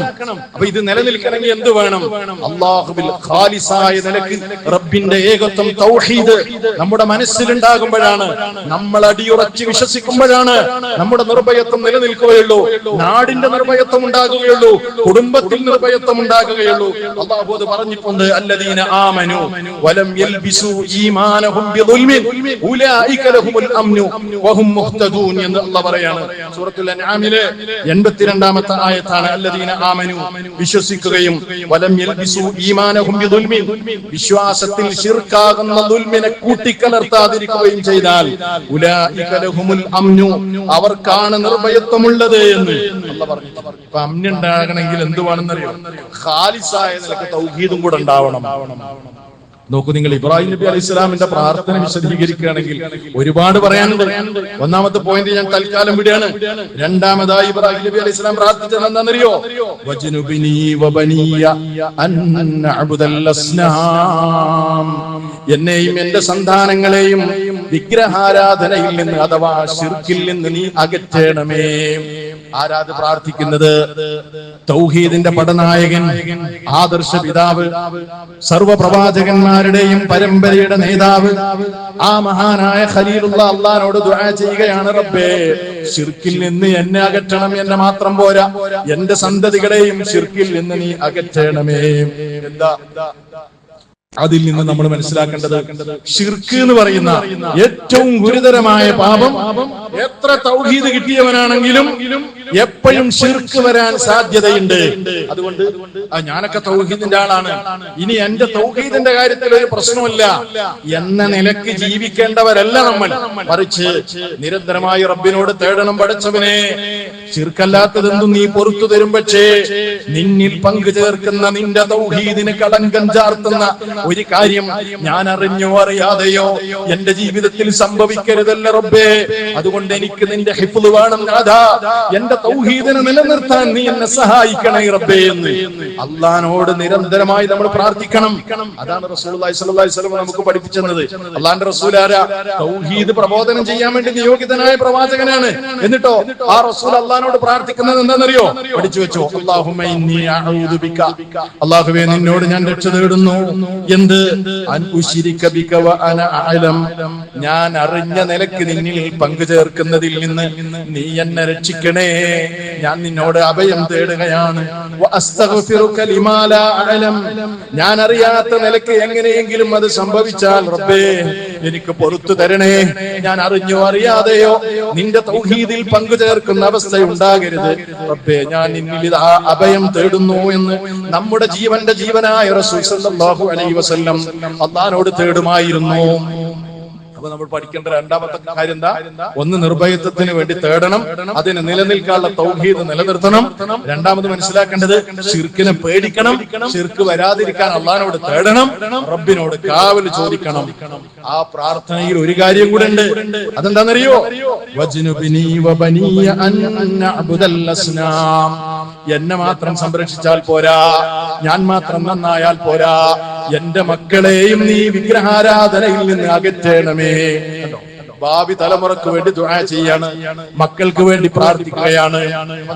അപ്പൊ ഇത് നിലനിൽക്കണമെങ്കിൽ എന്ത് വേണം? അല്ലാഹുവിൽ ഖാലിസായ നിലക്ക് റബ്ബിന്റെ ഏകത്വം, തൗഹീദ് നമ്മുടെ മനസ്സിലുണ്ടാകുമ്പോഴാണ്, നമ്മൾ അടിയുറച്ച് വിശ്വസിക്കുമ്പോഴാണ് നമ്മുടെ നിർഭയത്വം നിലനിൽക്കുകയുള്ളൂ. നാടിന്റെ നിർഭയത്വം ഉണ്ടാകുകയുള്ളൂ. കുടുംബത്തിൽ നിർഭയത്വം ഉണ്ടാകുകയുള്ളൂ. അല്ലാഹു അത് പറഞ്ഞിട്ടുണ്ട്. അല്ലദീന ആമനു വലം യൽബിസു ഈമാനഹും ബിദുൽമിൻ ഉലൈക ലഹുൽ അംനു വഹും മുഹ്തദൂൻ എന്ന് അല്ലാഹു പറയാണ്. സൂറത്തുൽ അൻആമിലെ 82ാമത്തെ ആയത്താണ്. അല്ലദീന ആമനു, വിശ്വസിക്കുകയും, വലം യൽബിസു ഈമാനഹും ബിദുൽമിൻ, വിശ്വാസത്തിൽ ശിർക്കാകുന്ന ദുൽമിനെ കൂട്ടിക്കലർത്താതിരിക്കുകയും ചെയ്താൽ ഉലൈക ലഹുൽ അംനു, അവർക്കാണ് നിർഭയത്വമുള്ളത് എന്ന് അല്ലാഹു പറഞ്ഞു. അപ്പൊ അമ്നുണ്ടാകണമെങ്കിൽ എന്ത് വേണമെന്നറിയോ? ഖാലിസായ നിലക്ക് തൗഹീദും കൂടെ ഉണ്ടാവണം. നോക്കൂ, നിങ്ങൾ ഇബ്രാഹിം നബി അലൈഹി സ്വലാമിന്റെ പ്രാർത്ഥന വിശദീകരിക്കുകയാണെങ്കിൽ ഒരുപാട് പറയാനുണ്ട്. ഒന്നാമത്തെ പോയിന്റ് ഞാൻ തൽക്കാലം വിടുകയാണ്. രണ്ടാമതായി ഇബ്രാഹിം നബി അലൈഹി സ്വലാം പ്രാർത്ഥിച്ചത് എന്താണെന്നറിയോ? വജ്നുബിനി വബനിയ അൻ നഅ്ബുദൽ അസ്നാം, എന്നെയും എന്റെ സന്താനങ്ങളെയും വിഗ്രഹാരാധനയിൽ നിന്ന് അഥവാ ശിർക്കിൽ നിന്ന് നീ അകറ്റണമേ. ആരാത് പ്രാർത്ഥിക്കുന്നത്? തൗഹീദിന്റെ പടനായകൻ, ആദർശ പിതാവ്, സർവ പ്രവാചകന്മാരുടെയും പരമ്പരയുടെ നേതാവ്, ആ മഹാനായ ഖലീലുള്ള അല്ലാഹുവോട് ദുആ ചെയ്യുകയാണ്, റബ്ബേ ശിർക്കിൽ നിന്ന് എന്നെ അകറ്റണം. എന്നെ മാത്രം പോരാ, എന്റെ സന്തതികളെയും ശിർക്കിൽ നിന്ന് നീ അകറ്റണമേ. എന്താ അതിൽ നിന്ന് നമ്മൾ മനസ്സിലാക്കേണ്ടത്? ശിർക്ക് എന്ന് പറയുന്ന ഏറ്റവും ഗുരുതരമായ പാപം എത്ര തൗഹീദ് കിട്ടിയവനാണെങ്കിലും എപ്പോഴും ശിർക്ക് വരാൻ സാധ്യതയുണ്ട്. അതുകൊണ്ട് ഞാനൊക്കെ തൗഹീദിന്റെ ആളാണ്, ഇനി എന്റെ തൗഹീദിന്റെ കാര്യത്തിൽ ഒരു പ്രശ്നമില്ല എന്ന നിലക്ക് ജീവിക്കേണ്ടവരല്ല നമ്മൾ. മറിച്ച് നിരന്തരമായി റബ്ബിനോട് തേടണം, പടച്ചവനെ ശിർക്കല്ലാത്തതെന്തും നീ പൊറത്തു തരും, പക്ഷേ നിന്നിൽ പങ്കു ചേർക്കുന്ന നിന്റെ തൗഹീദിന് കളങ്കം ചാർത്തുന്ന ഒരു കാര്യം ഞാൻ അറിഞ്ഞോ അറിയാതെയോ എന്റെ ജീവിതത്തിൽ സംഭവിക്കരുതല്ല റബ്ബേ. അതുകൊണ്ട് എനിക്ക് നിന്റെ ഹിഫ്ള് വേണം നാഥാ, എന്റെ തൗഹീദിനെ നിലനിർത്താൻ നീ എന്നെ സഹായിക്കണേ റബ്ബേ എന്ന് അല്ലാഹുവോട് നിരന്തരമായി നമ്മൾ പ്രാർത്ഥിക്കണം. അതാണ് റസൂലുള്ളാഹി സ്വല്ലല്ലാഹു അലൈഹി വസല്ലം നമുക്ക് പഠിപ്പിച്ചത്. അല്ലാഹുവിന്റെ റസൂൽ ആരാ? തൗഹീദ് പ്രബോധനം ചെയ്യാൻ വേണ്ടി നിയോഗിതനായ പ്രവാചകനാണ്. എന്നിട്ടോ ആ റസൂൽ അല്ലാഹുവോട് പ്രാർത്ഥിക്കുന്നത് എന്താണെന്നറിയോ? പഠിച്ചു വെച്ചോ. അല്ലാഹുമ്മ ഇന്നി അഊദു ബിക, അല്ലാഹുവേ നിന്നോട് ഞാൻ രക്ഷ തേടുന്നു. എന്ത്? അൻ ഉശ്രിക ബിക വ അന അഅലം, ഞാൻ അറിഞ്ഞ നിലക്ക് നിന്നിൽ പങ്കു ചേർക്കുന്നതിൽ നിന്ന് നീ എന്നെ രക്ഷിക്കണേ. ഞാൻ നിന്നോട് അഭയം തേടുകയാണ്. വ അസ്തഗ്ഫിറുക ലിമാ ലാ അഅലം, ഞാൻ അറിയാത്ത നിലക്ക് എങ്ങനെയെങ്കിലും അത് സംഭവിച്ചാൽ റബ്ബേ എനിക്ക് പൊറുത്തു തരണേ. ഞാൻ അറിഞ്ഞോ അറിയാതെയോ നിന്റെ തൗഹീദിൽ പങ്കു ചേർക്കുന്ന അവസ്ഥ ഉണ്ടാകരുത് റബ്ബേ, ഞാൻ നിന്നിൽ അഭയം തേടുന്നു എന്ന് നമ്മുടെ ജീവന്റെ ജീവനായ റസൂൽ സല്ലല്ലാഹു അലൈഹി വസല്ലം അല്ലാഹുവോട് തേടുമായിരുന്നു. അപ്പൊ നമ്മൾ പഠിക്കേണ്ട രണ്ടാമത്തെ കാര്യം എന്താ? ഒന്ന്, നിർഭയത്വത്തിന് വേണ്ടി തേടണം, അതിന് നിലനിൽക്കാനുള്ള തൗഹീദ് നിലനിർത്തണം. രണ്ടാമത് മനസ്സിലാക്കേണ്ടത് ശിർക്കിനെ പേടിക്കണം, ശിർക്ക് വരാതിരിക്കാൻ അല്ലാഹുവോട് തേടണം, റബ്ബിനോട് കാവൽ ചോദിക്കണം. ആ പ്രാർത്ഥനയിൽ ഒരു കാര്യം കൂടെ ഉണ്ട്. അതെന്താണെന്നറിയോ? വജ്നുബിനി വബനിയ അൻ നഅ്ബുദൽ അസ്നാം, എന്നെ മാത്രം സംരക്ഷിച്ചാൽ പോരാ, ഞാൻ മാത്രം നന്നായാൽ പോരാ, എന്റെ മക്കളെയും നീ വിഗ്രഹാരാധനയിൽ നിന്ന് അകറ്റണമേ. ഭാവി തലമുറക്ക് വേണ്ടി ദുആ ചെയ്യാണ്, മക്കൾക്ക് വേണ്ടി പ്രാർത്ഥിക്കുകയാണ്.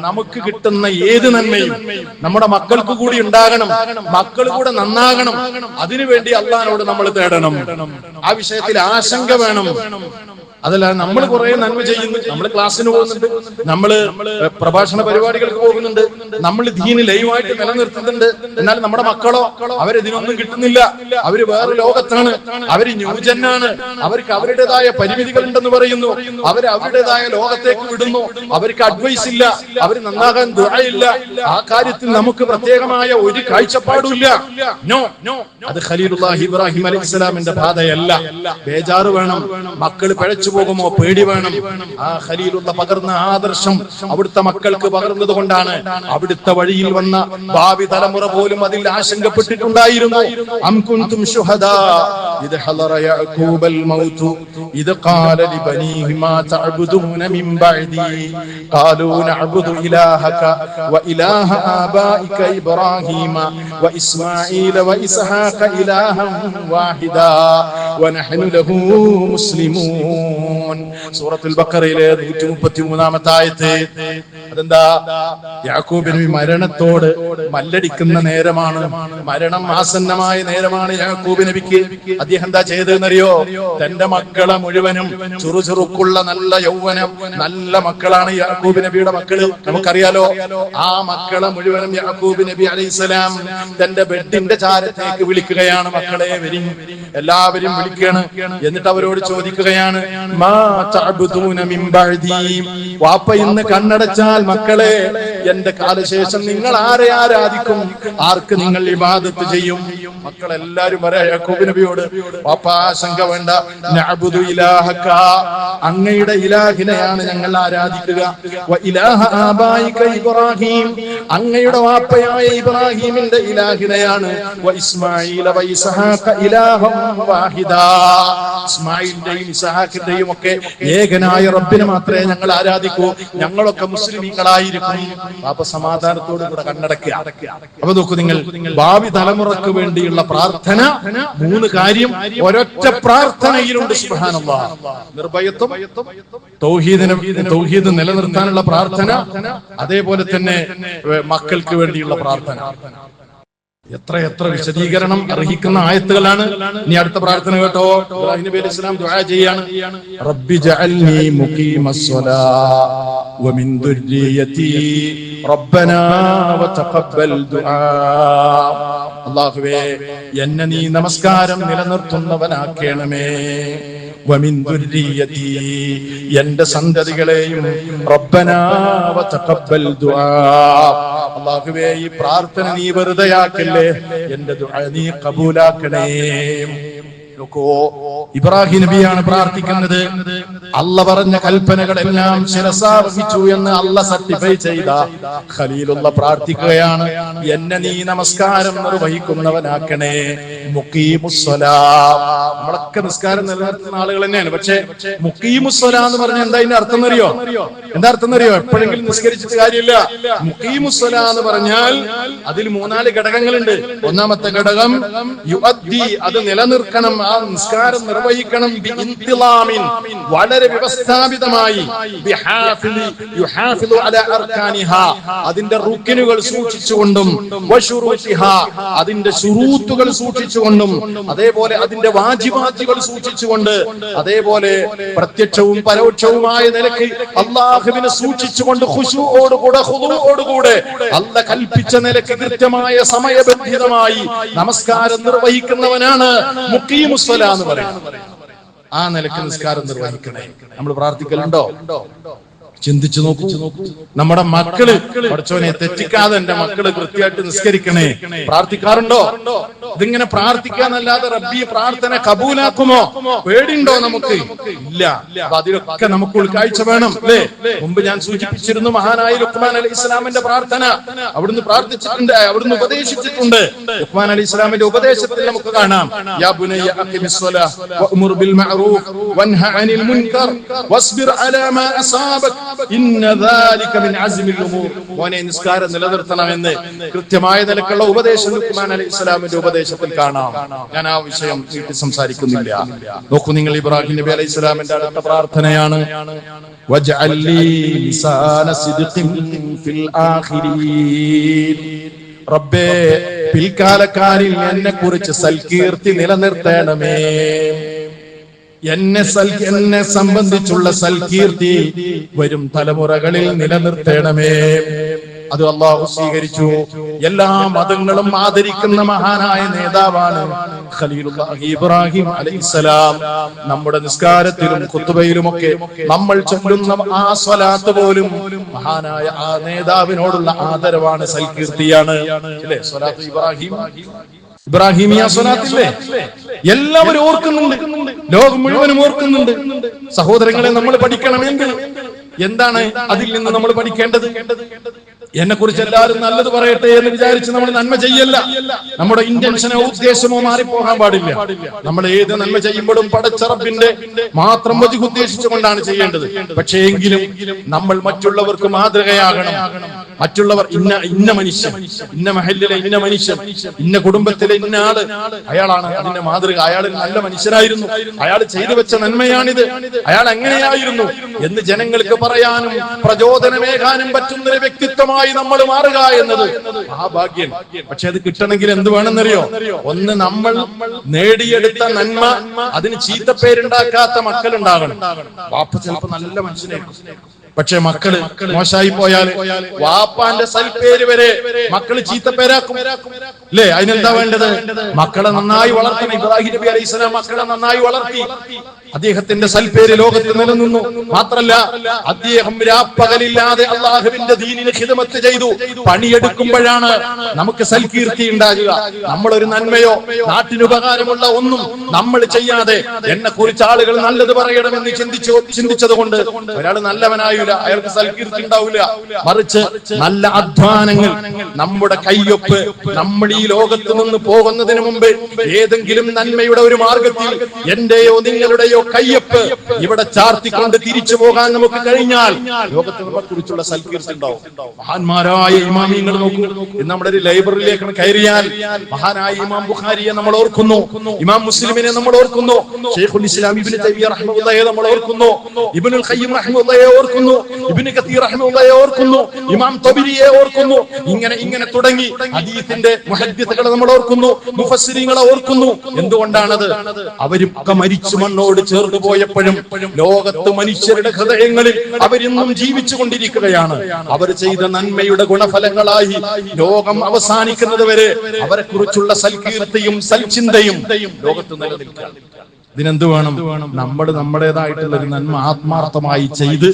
നമുക്ക് കിട്ടുന്ന ഏത് നന്മയും നമ്മുടെ മക്കൾക്ക് കൂടി ഉണ്ടാകണം, മക്കൾ കൂടെ നന്നാകണം. അതിനുവേണ്ടി അല്ലാഹുവോട് നമ്മൾ തേടണം. ആ വിഷയത്തിൽ ആശങ്ക വേണം. അതല്ല നമ്മൾ കുറെ നന്മ ചെയ്യുന്നു, നമ്മൾ ക്ലാസ്സിന് പോകുന്നുണ്ട്, നമ്മൾ പ്രഭാഷണ പരിപാടികൾക്ക് പോകുന്നുണ്ട്, നമ്മൾ ദീന് ലൈവായിട്ട് നിലനിർത്തുന്നുണ്ട്. എന്നാൽ നമ്മുടെ മക്കളോ? അവരിതിനൊന്നും കിട്ടുന്നില്ല. അവര് വേറെ ലോകത്താണ്, അവര് ന്യൂജനാണ്, അവർക്ക് അവരുടേതായ പരിമിതികൾ ഉണ്ടെന്ന് പറയുന്നു, അവര് അവരുടേതായ ലോകത്തേക്ക് വിടുന്നു, അവർക്ക് അഡ്വൈസ് ഇല്ല, അവര് നന്നാകാൻ ദുആയില്ല. ആ കാര്യത്തിൽ നമുക്ക് പ്രത്യേകമായ ഒരു കാഴ്ചപ്പാടുമില്ല. നോ, അത് ഖലീലുല്ലാഹി ഇബ്രാഹിം അലൈഹിസ്സലാമിന്റെ പാതയല്ല. ബേജാറ് വേണം, മക്കൾ പിഴച്ചു പോകുമോ പേടി വേണം. ആ ഖലീലുള്ള പകർന്ന ആദർശം അവിടുത്തെ മക്കൾക്ക് പകർന്നത് കൊണ്ടാണ് അവിടുത്തെ വഴിയിൽ വന്ന ഭാവി തലമുറ പോലും അതിൽ ആശങ്കപ്പെട്ടിട്ടുണ്ടായിരുന്നു. അം കുൻതും ശുഹദാ ഇദ് ഹളറ യഅകൂബൽ മൗതു ഇദ് ഖാല ലിബനീഹി മാ തഅബുദൂന മിൻ ബഅദി ഖാലൂ നഅബുദു ഇലാഹക വ ഇലാഹ ആബായിക ഇബ്രാഹീമ വ ഇസ്മാഈല വ ഇസ്ഹാഖ ഇലാഹൻ വാഹിദാ വ നഹ്നു ലഹു മുസ്ലിമൂൻ. സൂറത്തുൽ ബഖറയിലെ 133-ാമത്തെ ആയത്ത്. അതെന്താ? യാക്കൂബ് നബി മരണത്തോട് മല്ലടിക്കുന്ന നേരമാണ്, മരണം ആസന്നമായ നേരമാണ് യാക്കൂബ് നബിക്ക്. അദ്ദേഹം എന്താ ചെയ്തതെന്നറിയോ? തന്റെ മക്കളെ മുഴുവനും ചുറുചുറുക്കുള്ള നല്ല യൗവനം, നല്ല മക്കളാണ് യാക്കൂബ് നബിയുടെ മക്കള്, നമുക്കറിയാലോ. ആ മക്കളെ മുഴുവനും യാക്കൂബ് നബി അലൈഹിസ്സലാം തന്റെ ബെഡിന്റെ ചാരത്തേക്ക് വിളിക്കുകയാണ്. മക്കളെ വരും, എല്ലാവരും വിളിക്കുകയാണ്. എന്നിട്ട് അവരോട് ചോദിക്കുകയാണ്, മാ തഅബുദൂന മിൻ ബഅദി, വാപ്പ ഇന്ന് കണ്ണടച്ചാൽ മക്കളെ എന്റെ കാലശേഷം നിങ്ങൾ ആരെ ആരാധിക്കും, ആർക്ക് നിങ്ങൾ ഇബാദത്ത് ചെയ്യും? മക്കളെല്ലാരും പറയാ യാക്കൂബ് നബിയോട്, പാപ്പാ ആശങ്ക വേണ്ട, നഅ്ബുദു ഇലാഹക, അങ്ങയുടെ ഇലാഹിനെയാണ് ഞങ്ങൾ ആരാധിക്കുക, വ ഇലാഹ ആബായിക ഇബ്രാഹിം, അങ്ങയുടെ വാപ്പയായ ഇബ്രാഹിമിന്റെ ഇലാഹിനെയാണ്, വ ഇസ്മാഈല വ ഇസ്ഹാഖ ഇലാഹം വാഹിദാ, ഇസ്മാഈലിന്റെയും ഇസ്ഹാഖിന്റെയും ഒക്കെ ഏകനായ റബ്ബിനെ മാത്രമേ ഞങ്ങൾ ആരാധിക്കൂ, ഞങ്ങളൊക്കെ മുസ്ലിമീങ്ങളായിരിക്കും. പാപ്പ സമാധാനത്തോടു കൂടെ കണ്ണടക്കുക. അപ്പൊ നോക്കൂ നിങ്ങൾ, ഭാവി തലമുറക്ക് വേണ്ടിയുള്ള പ്രാർത്ഥന, 3 കാര്യം ഒരൊറ്റ പ്രാർത്ഥനയിലുണ്ട്. സുബ്ഹാനല്ലാഹ്. നിർഭയത്വം, തൗഹീദ് നിലനിർത്താനുള്ള പ്രാർത്ഥന, അതേപോലെ തന്നെ മക്കൾക്ക് വേണ്ടിയുള്ള പ്രാർത്ഥന. എത്ര വിശദീകരണം അർഹിക്കുന്ന ആയത്തുകളാണ്. ഇനി അടുത്ത പ്രാർത്ഥന കേട്ടോ. ഇബ്രാഹിം നബി അലൈഹി സ്വലാം ദുആ ചെയ്യാണ്, റബ്ബി ജഅൽനി മുഖീമസ്സലാ വമിൻ ദുർരിയതി റബ്ബനാ വതഖബ്ബൽ ദുആ. അല്ലാഹുവേ, എന്നെ നീ നമസ്കാരം നിലനിർത്തുന്നവനാക്കണമേ, വമിൻ ദുർരിയതി, എന്റെ സന്തതികളെയും, റബ്ബനാ വതഖബ്ബൽ ദുആ, അല്ലാഹുവേ ഈ പ്രാർത്ഥന നീ വെറുതെയാക്കല്ലേ, എന്റെ ദുആ നീ കബൂലാക്കണേ. നോക്കൂ, ഇബ്രാഹിം നബിയാണ് പ്രാർത്ഥിക്കുന്നത്. അല്ല പറഞ്ഞ കൽപ്പനകളെല്ലാം ശിരസാർഹിച്ചു എന്ന് അല്ല സർട്ടിഫൈ ചെയ്ത ഖലീലുള്ള പ്രാർത്ഥിക്കുകയാണ്, എന്നെ നീ നമസ്കാരം നിർവഹിക്കുന്നവനാക്കണേ, മുഖീമുസ്സലാ. നമ്മളൊക്കെ നിസ്കാരം നിലനിർത്തുന്ന ആളുകൾ തന്നെയാണ്. പക്ഷെ മുഖീമുസ്സലാ എന്ന് പറഞ്ഞാൽ എന്താ അതിന്റെ അർത്ഥം എന്നറിയോ? എന്താ അർത്ഥം എന്നറിയോ? എപ്പോഴെങ്കിലും നിസ്കരിച്ചിട്ട് കാര്യമില്ല. മുഖീമുസ്സലാ എന്ന് പറഞ്ഞാൽ അതിൽ 4 ഘടകങ്ങളുണ്ട്. ഒന്നാമത്തെ ഘടകം യുഅദ്ദി, അത് നിലനിർത്തണം, ആ നിസ്കാരം നിർവഹിക്കണം, ബിഇൻതിളാമിൻ, വളരെ വ്യവസ്ഥാപിതമായി, യുഹാഫിളു അലാ അർകാനിഹാ, അതിന്റെ റുക്നുകൾ സൂക്ഷിച്ചുകൊണ്ടും, വശുറൂതിഹാ, അതിന്റെ ശുറൂത്തുകൾ സൂക്ഷിച്ചുകൊണ്ടും, അതേപോലെ അതിന്റെ വാജിബാത്തുകൾ സൂക്ഷിച്ചുകൊണ്ട്, അതേപോലെ പ്രത്യക്ഷവും പരോക്ഷവുമായ നിലയ്ക്ക് അല്ലാഹുവിനെ സൂക്ഷിച്ചുകൊണ്ട്, ഖുശൂഓടുകൂടെ, ഖുദൂഓടുകൂടെ, അല്ല കൽപ്പിച്ച നിലയ്ക്ക് കൃത്യമായ സമയബന്ധിതമായി നമസ്കാരം നിർവഹിക്കുന്നവനാണ് മുഖീമുസ്സലാ എന്ന് പറയുന്നത്. ആ നിലയ്ക്ക് നിസ്കാരം നിർവഹിക്കണേ. നമ്മൾ പ്രാർത്ഥിക്കലുണ്ടോ? ചിന്തിച്ചു നോക്കൂ. നമ്മുടെ മക്കള്, പഠിച്ചവനെ തെറ്റിക്കാതെ എന്റെ മക്കള് കൃത്യമായിട്ട് നിസ്കരിക്കണേ, പ്രാർത്ഥിക്കാറുണ്ടോ? ഇതിങ്ങനെ പ്രാർത്ഥിക്കാന്നല്ലാതെ റബ്ബി പ്രാർത്ഥന കബൂലാക്കുമോ? പേടിയുണ്ടോ നമുക്ക്? ഇല്ല. അപ്പൊ അതിലൊക്കെ നമുക്ക് ഉൾക്കാഴ്ച വേണം, അല്ലേ? മുമ്പ് ഞാൻ സൂചിപ്പിച്ചിരുന്നു, മഹാനായ ലുഖ്മാൻ അലൈഹി ഇസ്ലാമിന്റെ പ്രാർത്ഥന. അവിടുന്ന് പ്രാർത്ഥിച്ചിട്ടുണ്ട്, അവിടുന്ന് ഉപദേശിച്ചിട്ടുണ്ട്. ലുഖ്മാൻ അലൈഹി ഇസ്ലാമിന്റെ ഉപദേശത്തിൽ നമുക്ക് കാണാം, യാ ബുനയ്യ അഖിമിസ്സലാഹ് വഅ്മുർ ബിൽ മഅറൂഫ് വൻഹ അനിൽ മുൻകർ വസ്ബിർ അലാ മാ അസാബക ഇന്ന ദാലിക മിൻ അസ്മിൽ ഉമൂർ. മോനെ, നിസ്കാരം നിലനിർത്തണമെന്ന് കൃത്യമായ നിലക്കുള്ള ഉപദേശം ലുഖ്മാൻ അലൈഹി ഇസ്ലാമിന്റെ ഉപദേശത്തിൽ കാണാം. ഞാൻ ആ വിഷയം നീട്ടി സംസാരിക്കുന്നില്ല. നോക്കൂ നിങ്ങൾ, ഇബ്രാഹിം നബി അലൈഹി ഇസ്ലാമിന്റെ അടുത്ത പ്രാർത്ഥനയാണ്, വജ്അൽ ലീ ലിസാന സിദ്ഖിൻ ഫിൽ ആഖിരീൻ. റബ്ബേ, പിൽക്കാലക്കാരിൽ എന്നെ കുറിച്ച് സൽകീർത്തി നിലനിർത്തണമേ, എന്നെ സംബന്ധിച്ചുള്ള സൽകീർത്തി വരും തലമുറകളിൽ നിലനിർത്തണമേ. അത് അല്ലാഹു സ്വീകരിച്ചു. എല്ലാ മതങ്ങളും ആദരിക്കുന്ന മഹാനായ നേതാവാണ് ഖലീലുല്ലാഹി ഇബ്രാഹിം അലൈഹിസ്സലാം. നമ്മുടെ നിസ്കാരത്തിലും ഖുത്ബയിലുമൊക്കെ നമ്മൾ ചൊല്ലുന്ന ആ സ്വലാത്ത് പോലും മഹാനായ ആ നേതാവിനോടുള്ള ആദരവാണ്, സൽകീർത്തിയാണ്, അല്ലേ? സ്വലാത്ത് ഇബ്രാഹിമിയ സ്വലാത്തില്ലേ? എല്ലാവരും ഓർക്കുന്നുണ്ട്, ലോകം മുഴുവനും ഓർക്കുന്നുണ്ട്. സഹോദരങ്ങളെ, നമ്മൾ പഠിക്കണമെങ്കിൽ എന്താണ് അതിൽ നിന്ന് നമ്മൾ പഠിക്കേണ്ടത്? എന്നെ കുറിച്ച് എല്ലാവരും നല്ലത് പറയട്ടെ എന്ന് വിചാരിച്ച് നമ്മൾ നന്മ ചെയ്യല്ല. നമ്മുടെ ഇന്റൻഷനോ ഉദ്ദേശമോ മാറിപ്പോകാൻ പാടില്ല. നമ്മൾ ഏത് നന്മ ചെയ്യുമ്പോഴും പടച്ച റബ്ബിന്റെ മാത്രം വജഹ് ഉദ്ദേശിച്ചുകൊണ്ടാണ് ചെയ്യേണ്ടത്. പക്ഷേ എങ്കിലും നമ്മൾ മറ്റുള്ളവർക്ക് മാതൃകയാകണം. മറ്റുള്ളവർ ഇന്ന മനുഷ്യൻ, ഇന്ന മഹല്ലിലെ ഇന്ന മനുഷ്യൻ, ഇന്ന കുടുംബത്തിലെ ഇന്ന ആള്, അയാളാണ് അതിന്റെ മാതൃക, അയാൾ നല്ല മനുഷ്യനായിരുന്നു, അയാൾ ചെയ്തു വെച്ച നന്മയാണിത്, അയാൾ എങ്ങനെയായിരുന്നു എന്ന് ജനങ്ങൾക്ക് പറയാനും പ്രചോദനമേകാനും പറ്റുന്ന ഒരു വ്യക്തിത്വമായി നമ്മൾ മാറുക എന്നത് ആ ഭാഗ്യം. പക്ഷെ അത് കിട്ടണമെങ്കിൽ എന്ത് വേണമെന്നറിയോ? ഒന്ന്, നമ്മൾ നേടിയെടുത്ത നന്മ അതിന് ചീത്തപ്പേരുണ്ടാക്കാത്ത മക്കൾ ഉണ്ടാകണം. വാപ്പ ചിലപ്പോ നല്ല മനുഷ്യനായിരിക്കും, പക്ഷെ മക്കള് മോശമായി പോയാൽ വാപ്പാന്റെ സൽപ്പേര് വരെ മക്കള് ചീത്തപ്പേരാക്കും. അല്ലേ? അതിനെന്താ വേണ്ടത്? മക്കളെ നന്നായി വളർത്തണം. ഇബ്രാഹിം നബി അലൈഹി സ്വലാം മക്കളെ നന്നായി വളർത്തി. അദ്ദേഹത്തിന്റെ സൽപ്പേര് ലോകത്ത് നിലനിന്നു. മാത്രല്ല, അദ്ദേഹം രാപ്പകലില്ലാതെ അള്ളാഹുവിന്റെ ദീനിന് ഖിദ്മത്ത് ചെയ്തു. പണിയെടുക്കുമ്പോഴാണ് നമുക്ക് സൽകീർത്തി ഉണ്ടാകുക. നമ്മളൊരു നന്മയോ നാട്ടിനുപകാരമുള്ള ഒന്നും നമ്മൾ ചെയ്യാതെ എന്നെ കുറിച്ച് ആളുകൾ നല്ലത് പറയണമെന്ന് ചിന്തിച്ചത് കൊണ്ട് ഒരാൾ നല്ലവനായില്ല, അയാൾക്ക് സൽകീർത്തി ഉണ്ടാവില്ല. മറിച്ച് നല്ല അധ്വാനങ്ങൾ, നമ്മുടെ കയ്യൊപ്പ്, നമ്മൾ ഈ ലോകത്ത് നിന്ന് പോകുന്നതിന് മുമ്പ് ഏതെങ്കിലും നന്മയുടെ ഒരു മാർഗത്തിൽ എന്റെയോ നിങ്ങളുടെയോ കയ്യപ്പ് ഇവിടെ ചാർത്തിക്കൊണ്ട് തിരിച്ചു പോകാൻ നമുക്ക് കഴിഞ്ഞാൽ ലോകത്ത് നമ്മളെ കുറിച്ചുള്ള സൽകീർത്തി ഉണ്ടാവും. മഹാന്മാരായ ഇമാമിയങ്ങൾ നോക്കൂ. ഇന്ന് നമ്മുടെ ഒരു ലൈബ്രറിയിലേക്ക് കയറിയാൽ മഹാനായ ഇമാം ബുഖാരിയെ നമ്മൾ ഓർക്കുന്നു, ഇമാം മുസ്ലിമിനെ നമ്മൾ ഓർക്കുന്നു, ശൈഖുൽ ഇസ്ലാം ഇബ്നു തൈമിയ്യ റഹിമഹുല്ലാഹയെ നമ്മൾ ഓർക്കുന്നു, ഇബ്നുൽ ഖയ്യിം റഹിമഹുല്ലാഹയെ ഓർക്കുന്നു, ഇബ്നു കതീർ റഹിമഹുല്ലാഹയെ ഓർക്കുന്നു, ഇമാം തബരിയെ ഓർക്കുന്നു. ഇങ്ങനെ തുടങ്ങി ഹദീസിന്റെ മുഹദ്ദിസുകളെ നമ്മൾ ഓർക്കുന്നു, മുഫസ്സിരീങ്ങളെ ഓർക്കുന്നു. എന്തുകൊണ്ടാണത്? അവരൊക്കെ മരിച്ചു മണ്ണോട് ചേർന്ന് പോയപ്പോഴും ലോകത്ത് മനുഷ്യരുടെ ഹൃദയങ്ങളിൽ അവരിന്നും ജീവിച്ചു കൊണ്ടിരിക്കുകയാണ്. അവർ ചെയ്ത നന്മയുടെ ഗുണഫലങ്ങളായി ലോകം അവസാനിക്കുന്നത് വരെ അവരെ കുറിച്ചുള്ള സൽകീർത്തിയും സൽചിന്തയും ലോകത്ത് നിലനിൽക്കുക. ഇതിനെന്ത് വേണം? നമ്മൾ നമ്മുടേതായിട്ടുള്ള ഒരു നന്മ ആത്മാർത്ഥമായി ചെയ്ത്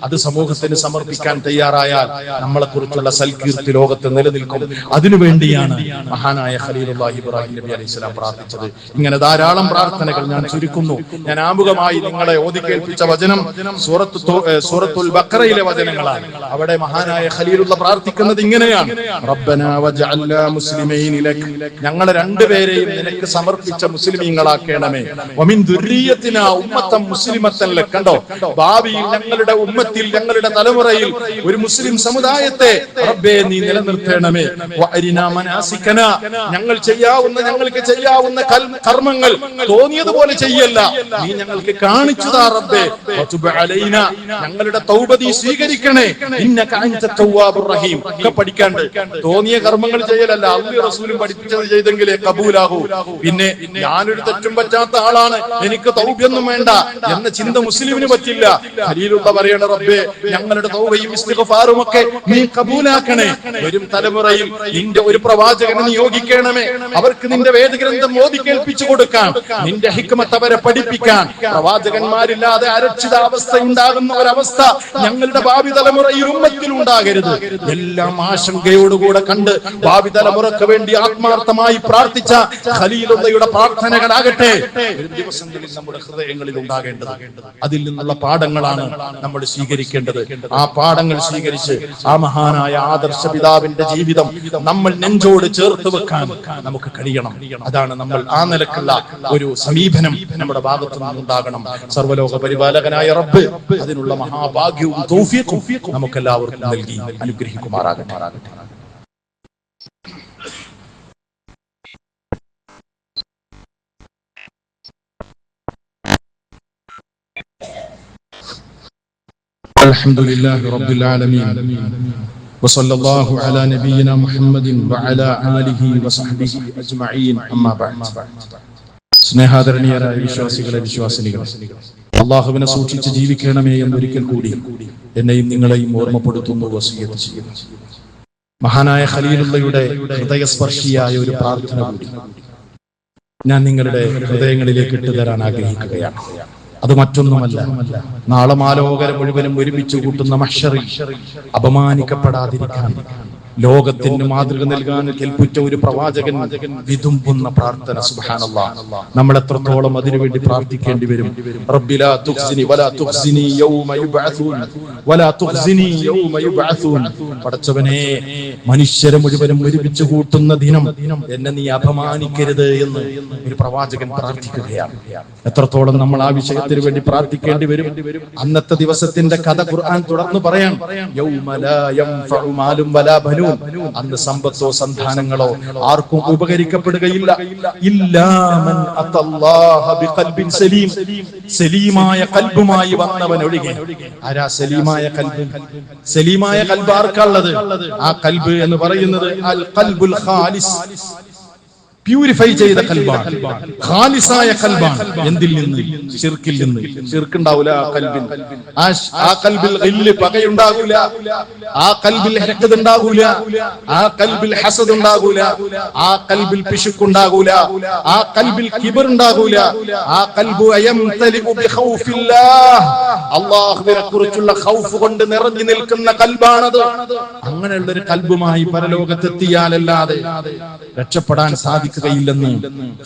അത് സമൂഹത്തിന് സമർപ്പിക്കാൻ തയ്യാറായാൽ നമ്മളെ കുറിച്ചുള്ള സൽകീർത്തി ലോകത്ത് നിലനിൽക്കും. അതിനുവേണ്ടിയാണ് മഹാനായ ഖലീലുല്ലാഹി ഇബ്രാഹിം നബി അലൈഹി സ്വലാം പ്രാർത്ഥിച്ചത്. ഇങ്ങനെ ധാരാളം പ്രാർത്ഥനകൾ ഞാൻ ചുരുക്കുന്നു. ഞാൻ ആമുഖമായി നിങ്ങളെ ഓതി കേൾപ്പിച്ച വചനം സൂറത്തുൽ ബഖറയിലെ വചനങ്ങളാണ്. അവിടെ മഹാനായ ഖലീലുള്ള പ്രാർത്ഥിക്കുന്നത് ഇങ്ങനെയാണ്: റബ്ബനാ വജഅൽനാ മുസ്ലിമീന ലക, ഞങ്ങളെ രണ്ടുപേരെയും നിനക്ക് സമർപ്പിച്ച മുസ്ലിമീങ്ങളാക്കണമേ. വമിൻ ദുർരിയത്തിനാ ഉമ്മത്തൻ മുസ്ലിമത്തൻ ലക. കണ്ടോ, ഭാവിയിൽ ഞങ്ങളുടെ ഉമ്മത്തിൽ, ഞങ്ങളുടെ തലമുറയിൽ ഒരു മുസ്ലിം സമുദായത്തെ റബ്ബേ നീ നിലനിർത്തണമേ. വഅരിനാ മനാസികനാ, ഞങ്ങൾക്ക് ചെയ്യാവുന്ന കർമ്മങ്ങൾ തോന്നിയതുപോലെ ചെയ്യല്ല, നീ ഞങ്ങൾക്ക് കാണിച്ചു താ റബ്ബേ. വതുബ് അലൈനാ, ഞങ്ങളുടെ തൗബ നീ സ്വീകരിക്കണേ. ഇന്നക അൻത തവ്വാബുർ റഹീം. ഒക്കെ പഠിക്കാണ്ട് തോന്നിയ കർമ്മങ്ങൾ ചെയ്യലല്ല, അല്ലാഹു റസൂലും പഠിപ്പിച്ചത് ചെയ്തെങ്കിലേ കബൂലാകൂ. പിന്നെ ഞാനൊരു തെറ്റും പറ്റാത്ത ആളാണ്, എനിക്ക് തൗബയൊന്നും വേണ്ട എന്ന ചിന്ത മുസ്ലിമിന് പറ്റില്ല. ഖലീലുള്ള പറയണ റബ്ബേ ഞങ്ങളുടെ തൗബയും ഇസ്തിഗ്ഫാറും ഒക്കെ നീ കബൂലാക്കണേ. വരും തലമുറയിൽ നിന്റെ ഒരു പ്രവാചകനെ നിയോഗിക്കണമേ, അവർക്ക് നിന്റെ വേദഗ്രന്ഥം ഓതി കേൾപ്പിച്ചു കൊടുക്കാൻ, നിന്റെ ഹിക്മത്ത് അവരെ പഠിപ്പിക്കാൻ. പ്രവാചകന്മാരില്ലാതെ അരക്ഷിതാവസ്ഥ ഉണ്ടാകുന്ന ഒരവസ്ഥ ഞങ്ങളുടെ ഭാവി തലമുറയിൽ ഉമ്മത്തിൽ ഉണ്ടാകരുത്. എല്ലാം ആശങ്കയോടുകൂടെ കണ്ട് ഭാവി തലമുറക്ക് വേണ്ടി ആത്മാർത്ഥമായി പ്രാർത്ഥിച്ച ഖലീലുള്ളയുടെ പ്രാർത്ഥനകളാകട്ടെ ദിവസങ്ങളിൽ നമ്മുടെ ഹൃദയങ്ങളിൽ ഉണ്ടാകേണ്ടത്. അതിൽ നിന്നുള്ള പാഠങ്ങളാണ് നമ്മൾ സ്വീകരിക്കേണ്ടത്. ആ പാഠങ്ങൾ സ്വീകരിച്ച് ആ മഹാനായ ആദർശ പിതാവിന്റെ ജീവിതം നമ്മൾ നെഞ്ചോട് ചേർത്ത് വെക്കാൻ നമുക്ക് കഴിയണം. അതാണ് നമ്മൾ ആ നിലക്കുള്ള ഒരു സമീപനം നമ്മുടെ ഭാഗത്തു നിന്നുണ്ടാകണം. സർവ്വലോക പരിപാലകനായ റബ്ബ് അതിനുള്ള മഹാഭാഗ്യവും തൗഫീഖും നമുക്കെല്ലാവർക്കും നൽകി അനുഗ്രഹിക്കുമാറാകട്ടെ. الحمد لله رب العالمين وصلى الله على نبينا محمد وعلى آله وصحبه أجمعين أما بعد. സ്നേഹാദരണീയരായ വിശ്വാസികളെ, വിശ്വാസിനികളെ, അല്ലാഹുവിനെ സൂക്ഷിച്ച് ജീവിക്കണമേ എന്നൊരിക്കൽ കൂടി എന്നെയും നിങ്ങളെയും ഓർമ്മപ്പെടുത്തുന്നു, വസിയ്യത്ത് ചെയ്യുന്നു. മഹാനായ ഖലീലുള്ളയുടെ ഹൃദയസ്പർശിയായ ഒരു പ്രാർത്ഥന കൂടി ഞാൻ നിങ്ങളുടെ ഹൃദയങ്ങളിലേക്ക് ഇട്ടുതരാൻ ആഗ്രഹിക്കുകയാണ്. അത് മറ്റൊന്നുമല്ല, നാളെ മാലോകരെ മുഴുവനും ഒരുമിച്ച് കൂട്ടുന്ന മഹ്ശറിൽ അപമാനിക്കപ്പെടാതിരിക്കാൻ ലോകത്തിന് മാതൃക നൽകാൻ കെൽപ്പുറ്റ ഒരു പ്രവാചകൻ വിതുമ്പുന്ന പ്രാർത്ഥന. സുബ്ഹാനല്ലാഹ്, നമ്മൾ എത്രത്തോളം അതിനുവേണ്ടി പ്രാർത്ഥിക്കേണ്ടി വരും. റബ്ബി ലാ തുഖ്സിനി വലാ തുഖ്സിനി യൗമ യുബ്അസൂൻ വലാ തുഖ്സിനി യൗമ യുബ്അസൂൻ. പടച്ചവനെ, മനുഷ്യരെ മുഴുവനും ഒരുമിച്ച് കൂട്ടുന്ന ദിനം എന്നെ നീ അപമാനിക്കരുത് എന്ന് ഒരു പ്രവാചകൻ പ്രാർത്ഥിക്കുകയാണ്. എത്രത്തോളം നമ്മൾ ആ വിഷയത്തിന് വേണ്ടി പ്രാർത്ഥിക്കേണ്ടി വരും. അന്നത്തെ ദിവസത്തിന്റെ കഥ ഖുർആൻ തുടർന്ന് പറയാൻ, യൗമ ലാ യൻഫഉ മാലും വലാ ബനൂൻ. അന്ന് സമ്പത്തോ സന്താനങ്ങളോ ആർക്കും ഉപകരിക്കപ്പെടുകയില്ല. ഇല്ലാ മൻ അത്തല്ലാഹ ബിഖൽബിൻ സലീം. സലീമായ ഖൽബുമായി വന്നവൻ ഒഴികെ. ആരാ സലീമായ ഖൽബ്? സലീമായ ഖൽബ് ആർക്കുള്ളത്? ആ ഖൽബ് എന്ന് പറയുന്നത് അൽ ഖൽബുൽ ഖാലിസ്, പ്യൂരിഫൈ ചെയ്ത കൽബാണ്, ഖാലിസായ കൽബാണ്. എന്തിൽ നിന്ന്? ശിർക്കിൽ നിന്ന്. ശിർക്കുണ്ടാവൂല ആ കൽബിൽ. ആ കൽബിൽ ഗില്ല്, പകയുണ്ടാകൂല. ആ കൽബിൽ ഹഖദ് ഉണ്ടാകൂല. ആ കൽബിൽ ഹസദ് ഉണ്ടാകൂല. ആ കൽബിൽ പിശുക്കുണ്ടാകൂല. ആ കൽബിൽ കിബർ ഉണ്ടാകൂല. ആ കൽബു യംതലിഉ ബിഖൗഫില്ലാഹ്, അല്ലാഹുവിനെ കുറിച്ചുള്ള ഖൗഫ് കൊണ്ട് നിറഞ്ഞു നിൽക്കുന്ന കൽബാണത്. അങ്ങനെയുള്ള ഒരു കൽബുമായി പരലോകത്തെത്തിയാലല്ലാതെ രക്ഷപ്പെടാൻ സാധിക്കുകയില്ലെന്ന്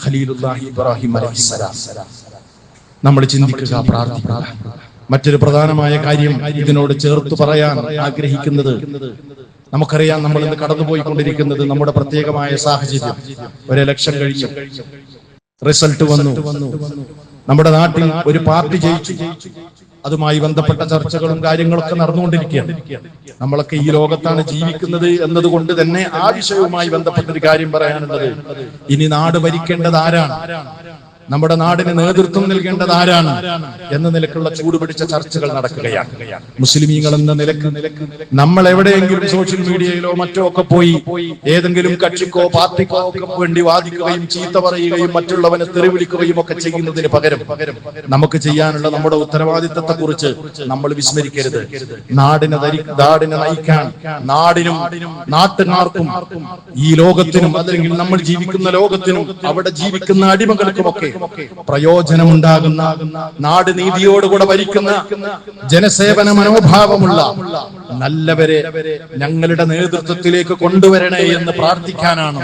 ഖലീലുല്ലാഹി ഇബ്രാഹിം അലൈഹിസ്സലാം. നമ്മൾ ചിന്തിക്കുക, പ്രാർത്ഥിക്കുക. മറ്റൊരു പ്രധാനമായ കാര്യം ഇതിനോട് ചേർത്ത് പറയാൻ ആഗ്രഹിക്കുന്നത്, നമുക്കറിയാം നമ്മൾ ഇന്ന് കടന്നുപോയിക്കൊണ്ടിരിക്കുന്നത് നമ്മുടെ പ്രത്യേകമായ സാഹചര്യം. ഒരു ഇലക്ഷൻ കഴിഞ്ഞു, റിസൾട്ട് വന്നു, നമ്മുടെ നാട്ടിൽ ഒരു പാർട്ടി ജയിച്ചു. അതുമായി ബന്ധപ്പെട്ട ചർച്ചകളും കാര്യങ്ങളൊക്കെ നടന്നുകൊണ്ടിരിക്കുകയാണ്. നമ്മളൊക്കെ ഈ ലോകത്താണ് ജീവിക്കുന്നത് എന്നതുകൊണ്ട് തന്നെ ആ വിഷയവുമായി ബന്ധപ്പെട്ട ഒരു കാര്യം പറയാനുള്ളത്, ഇനി നാട് ഭരിക്കേണ്ടത് ആരാണ്, നമ്മുടെ നാടിന് നേതൃത്വം നൽകേണ്ടത് ആരാണ് എന്ന നിലക്കുള്ള ചൂടുപിടിച്ച ചർച്ചകൾ നടക്കുകയാണ്. മുസ്ലിമീങ്ങൾ എന്ന നിലക്ക് നമ്മൾ എവിടെയെങ്കിലും സോഷ്യൽ മീഡിയയിലോ മറ്റോ ഒക്കെ പോയി ഏതെങ്കിലും കക്ഷിക്കോ പാർട്ടിക്കോ ഒക്കെ വേണ്ടി വാദിക്കുകയും ചീത്ത പറയുകയും മറ്റുള്ളവനെ തെറിവിളിക്കുകയും ഒക്കെ ചെയ്യുന്നതിന് പകരം നമുക്ക് ചെയ്യാനുള്ള നമ്മുടെ ഉത്തരവാദിത്തത്തെ കുറിച്ച് നമ്മൾ വിസ്മരിക്കരുത്. നാടിനെ നയിക്കാൻ നാടിനും നാട്ടുകാർക്കും ഈ ലോകത്തിനും അല്ലെങ്കിൽ നമ്മൾ ജീവിക്കുന്ന ലോകത്തിനും അവിടെ ജീവിക്കുന്ന അടിമകൾക്കുമൊക്കെ പ്രയോജനമുണ്ടാകുന്ന, നാട് നീതിയോടുകൂടെ ഭരിക്കുന്ന, ജനസേവന മനോഭാവമുള്ള നല്ലവരെ ഞങ്ങളുടെ നേതൃത്വത്തിലേക്ക് കൊണ്ടുവരണേ എന്ന് പ്രാർത്ഥിക്കാനാണ്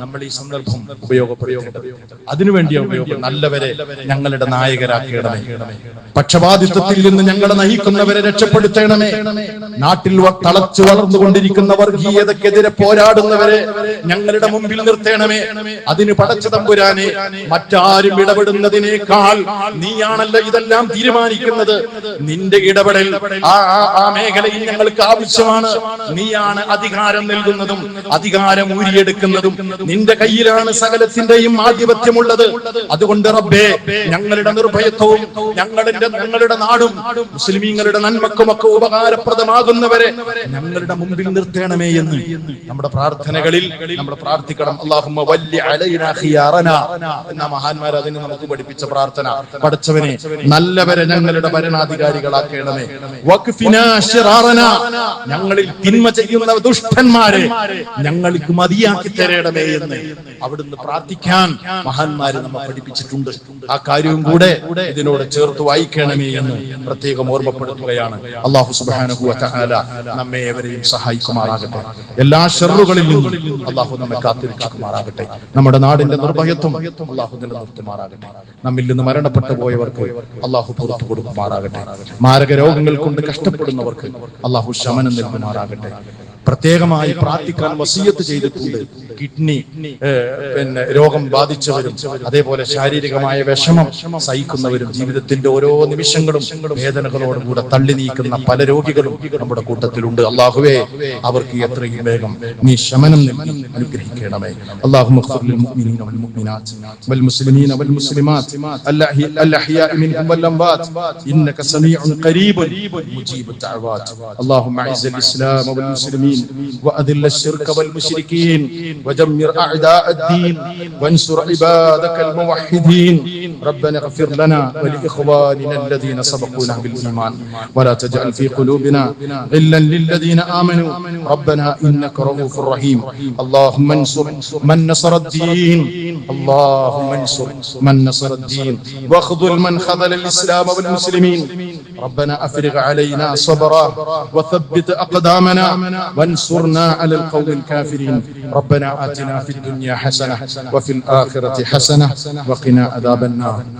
നമ്മൾ ഈ സന്ദർഭം ഉപയോഗപ്പെടുത്തേണ്ടത്. അതിനുവേണ്ടിയാണ് ഉപയോഗം. നല്ലവരെ ഞങ്ങളുടെ നായകരാക്കണമേ, പക്ഷപാതിത്വത്തിൽ നിന്ന് ഞങ്ങളെ നയിക്കുന്നവരെ രക്ഷപ്പെടുത്തണമേ, നാട്ടിൽ തളച്ചു വളർന്നുകൊണ്ടിരിക്കുന്ന വർഗീയതക്കെതിരെ പോരാടുന്നവരെ ഞങ്ങളുടെ മുമ്പിൽ നിർത്തണമേ. അതിന് പടച്ച തമ്പുരാനെ, മറ്റാരും ഇടപെടുന്നതിനേക്കാൾ നീയാണല്ലോ ഇതെല്ലാം തീരുമാനിക്കുന്നത്. നിന്റെ ഇടപെടൽ ആ മേഖലയിൽ ഞങ്ങൾക്ക് ആവശ്യമാണ്. നീയാണ് അധികാരം നൽകുന്നതും അധികാരം ഊരിയെടുക്കുന്നതും. നിന്റെ കയ്യിലാണ് സകലത്തിന്റെയും ആധിപത്യമുള്ളത്. അതുകൊണ്ട് റബ്ബേ, ഞങ്ങളുടെ നിർഭയത്വവും ഞങ്ങളുടെ നാടും മുസ്ലിമീങ്ങളുടെ നന്മക്കുമൊക്കെ ഉപകാരപ്രദമാകുന്നവരെ ഞങ്ങളുടെ മുമ്പിൽ നിർത്തണമേ എന്ന് നമ്മുടെ പ്രാർത്ഥനകളിൽ നമ്മൾ പ്രാർത്ഥിക്കണം. അല്ലാഹുമ്മ വല്ലി അലൈനാ ഖിയാറനാ എന്ന മഹാന്മാർ അതിന് നമുക്ക് പഠിപ്പിച്ച പ്രാർത്ഥന. പടച്ചവനെ, നല്ലവരെ ഞങ്ങളുടെ ഭരണാധികാരികളാക്കണമേ. വഖ്ഫിനാ ശിറാറനാ, ഞങ്ങളിൽ തിന്മ ചെയ്യുന്ന ദുഷ്ടന്മാരെ ഞങ്ങൾക്ക് മതിയാക്കി തരണമേ എന്ന് അവിടുന്ന് പ്രാർത്ഥിക്കാൻ മഹാന്മാര് നമ്മെ പഠിപ്പിച്ചിട്ടുണ്ട്. ആ കാര്യവും കൂടെ ഇതിനോട് ചേർത്ത് വായിക്കണമേ എന്ന് പ്രത്യേകം ഓർമ്മപ്പെടുത്തുകയാണ്. അല്ലാഹു സുബ്ഹാനഹു വ തആല നമ്മെ ഏവരെയും സഹായിക്കുമാറാകട്ടെ. എല്ലാ ശർറുകളിൽ നിന്നും അല്ലാഹു നമ്മെ കാത്തുരക്ഷിക്കുമാറാകട്ടെ. നമ്മുടെ നാടിന്റെ നിർഭയത്വം അല്ലാഹു നിലനിർത്തുമാറാകട്ടെ. നമ്മിൽ നിന്ന് മരണപ്പെട്ടു പോയവർക്ക് അല്ലാഹു പുറത്തു കൊടുക്കുമാറാകട്ടെ. മാരക രോഗങ്ങൾ കൊണ്ട് കഷ്ടപ്പെടുന്നവർക്ക് അല്ലാഹു ശമനം നൽകുമാറാകട്ടെ. പ്രത്യേകമായി പ്രാർത്ഥിക്കാൻ വസിയത്ത് ചെയ്തിട്ടുണ്ട്. കിഡ്നി രോഗം ബാധിച്ചവരും അതേപോലെ ശാരീരികമായ വിഷമം സഹിക്കുന്നവരും ജീവിതത്തിന്റെ ഓരോ നിമിഷങ്ങളും വേദനകളോടും കൂടെ തള്ളി നീക്കുന്ന പല രോഗികളും നമ്മുടെ കൂട്ടത്തിലുണ്ട്. അല്ലാഹുവേ, അവർക്ക് എത്രയും വേഗം നീ ശമനം നൽകി അനുഗ്രഹിക്കണമേ. അല്ലാഹുമ്മ ഗ്ഫിർ ലിൽ മുഅ്മിനീന വൽ മുഅ്മിനാത്ത് വൽ മുസ്ലിമീന വൽ മുസ്ലിമാത്ത് അൽ അഹ്യാഇ മിൻഹും വൽ അംവാത്ത് ഇന്നക സമീഉൻ ഖരീബുൻ മുജീബുദ് ദഅവാത്ത്. അല്ലാഹുമ്മ അഇസ്സൽ ഇസ്ലാമ വൽ മുസ്ലിമീൻ وأذل الشرك والمشركين ودمر أعداء الدين وانصر عبادك الموحدين. ربنا اغفر لنا ولإخواننا الذين سبقونا بالإيمان ولا تجعل في قلوبنا غلا للذين آمنوا ربنا إنك رؤوف رحيم. اللهم انصر من نصر الدين، اللهم انصر من نصر الدين واخذل من خذل الإسلام والمسلمين. ربنا أفرغ علينا صبرا وثبت أقدامنا وانصرنا على القوم الكافرين. ربنا آتنا في الدنيا حسنة وفي الآخرة حسنة وقنا عذاب النار.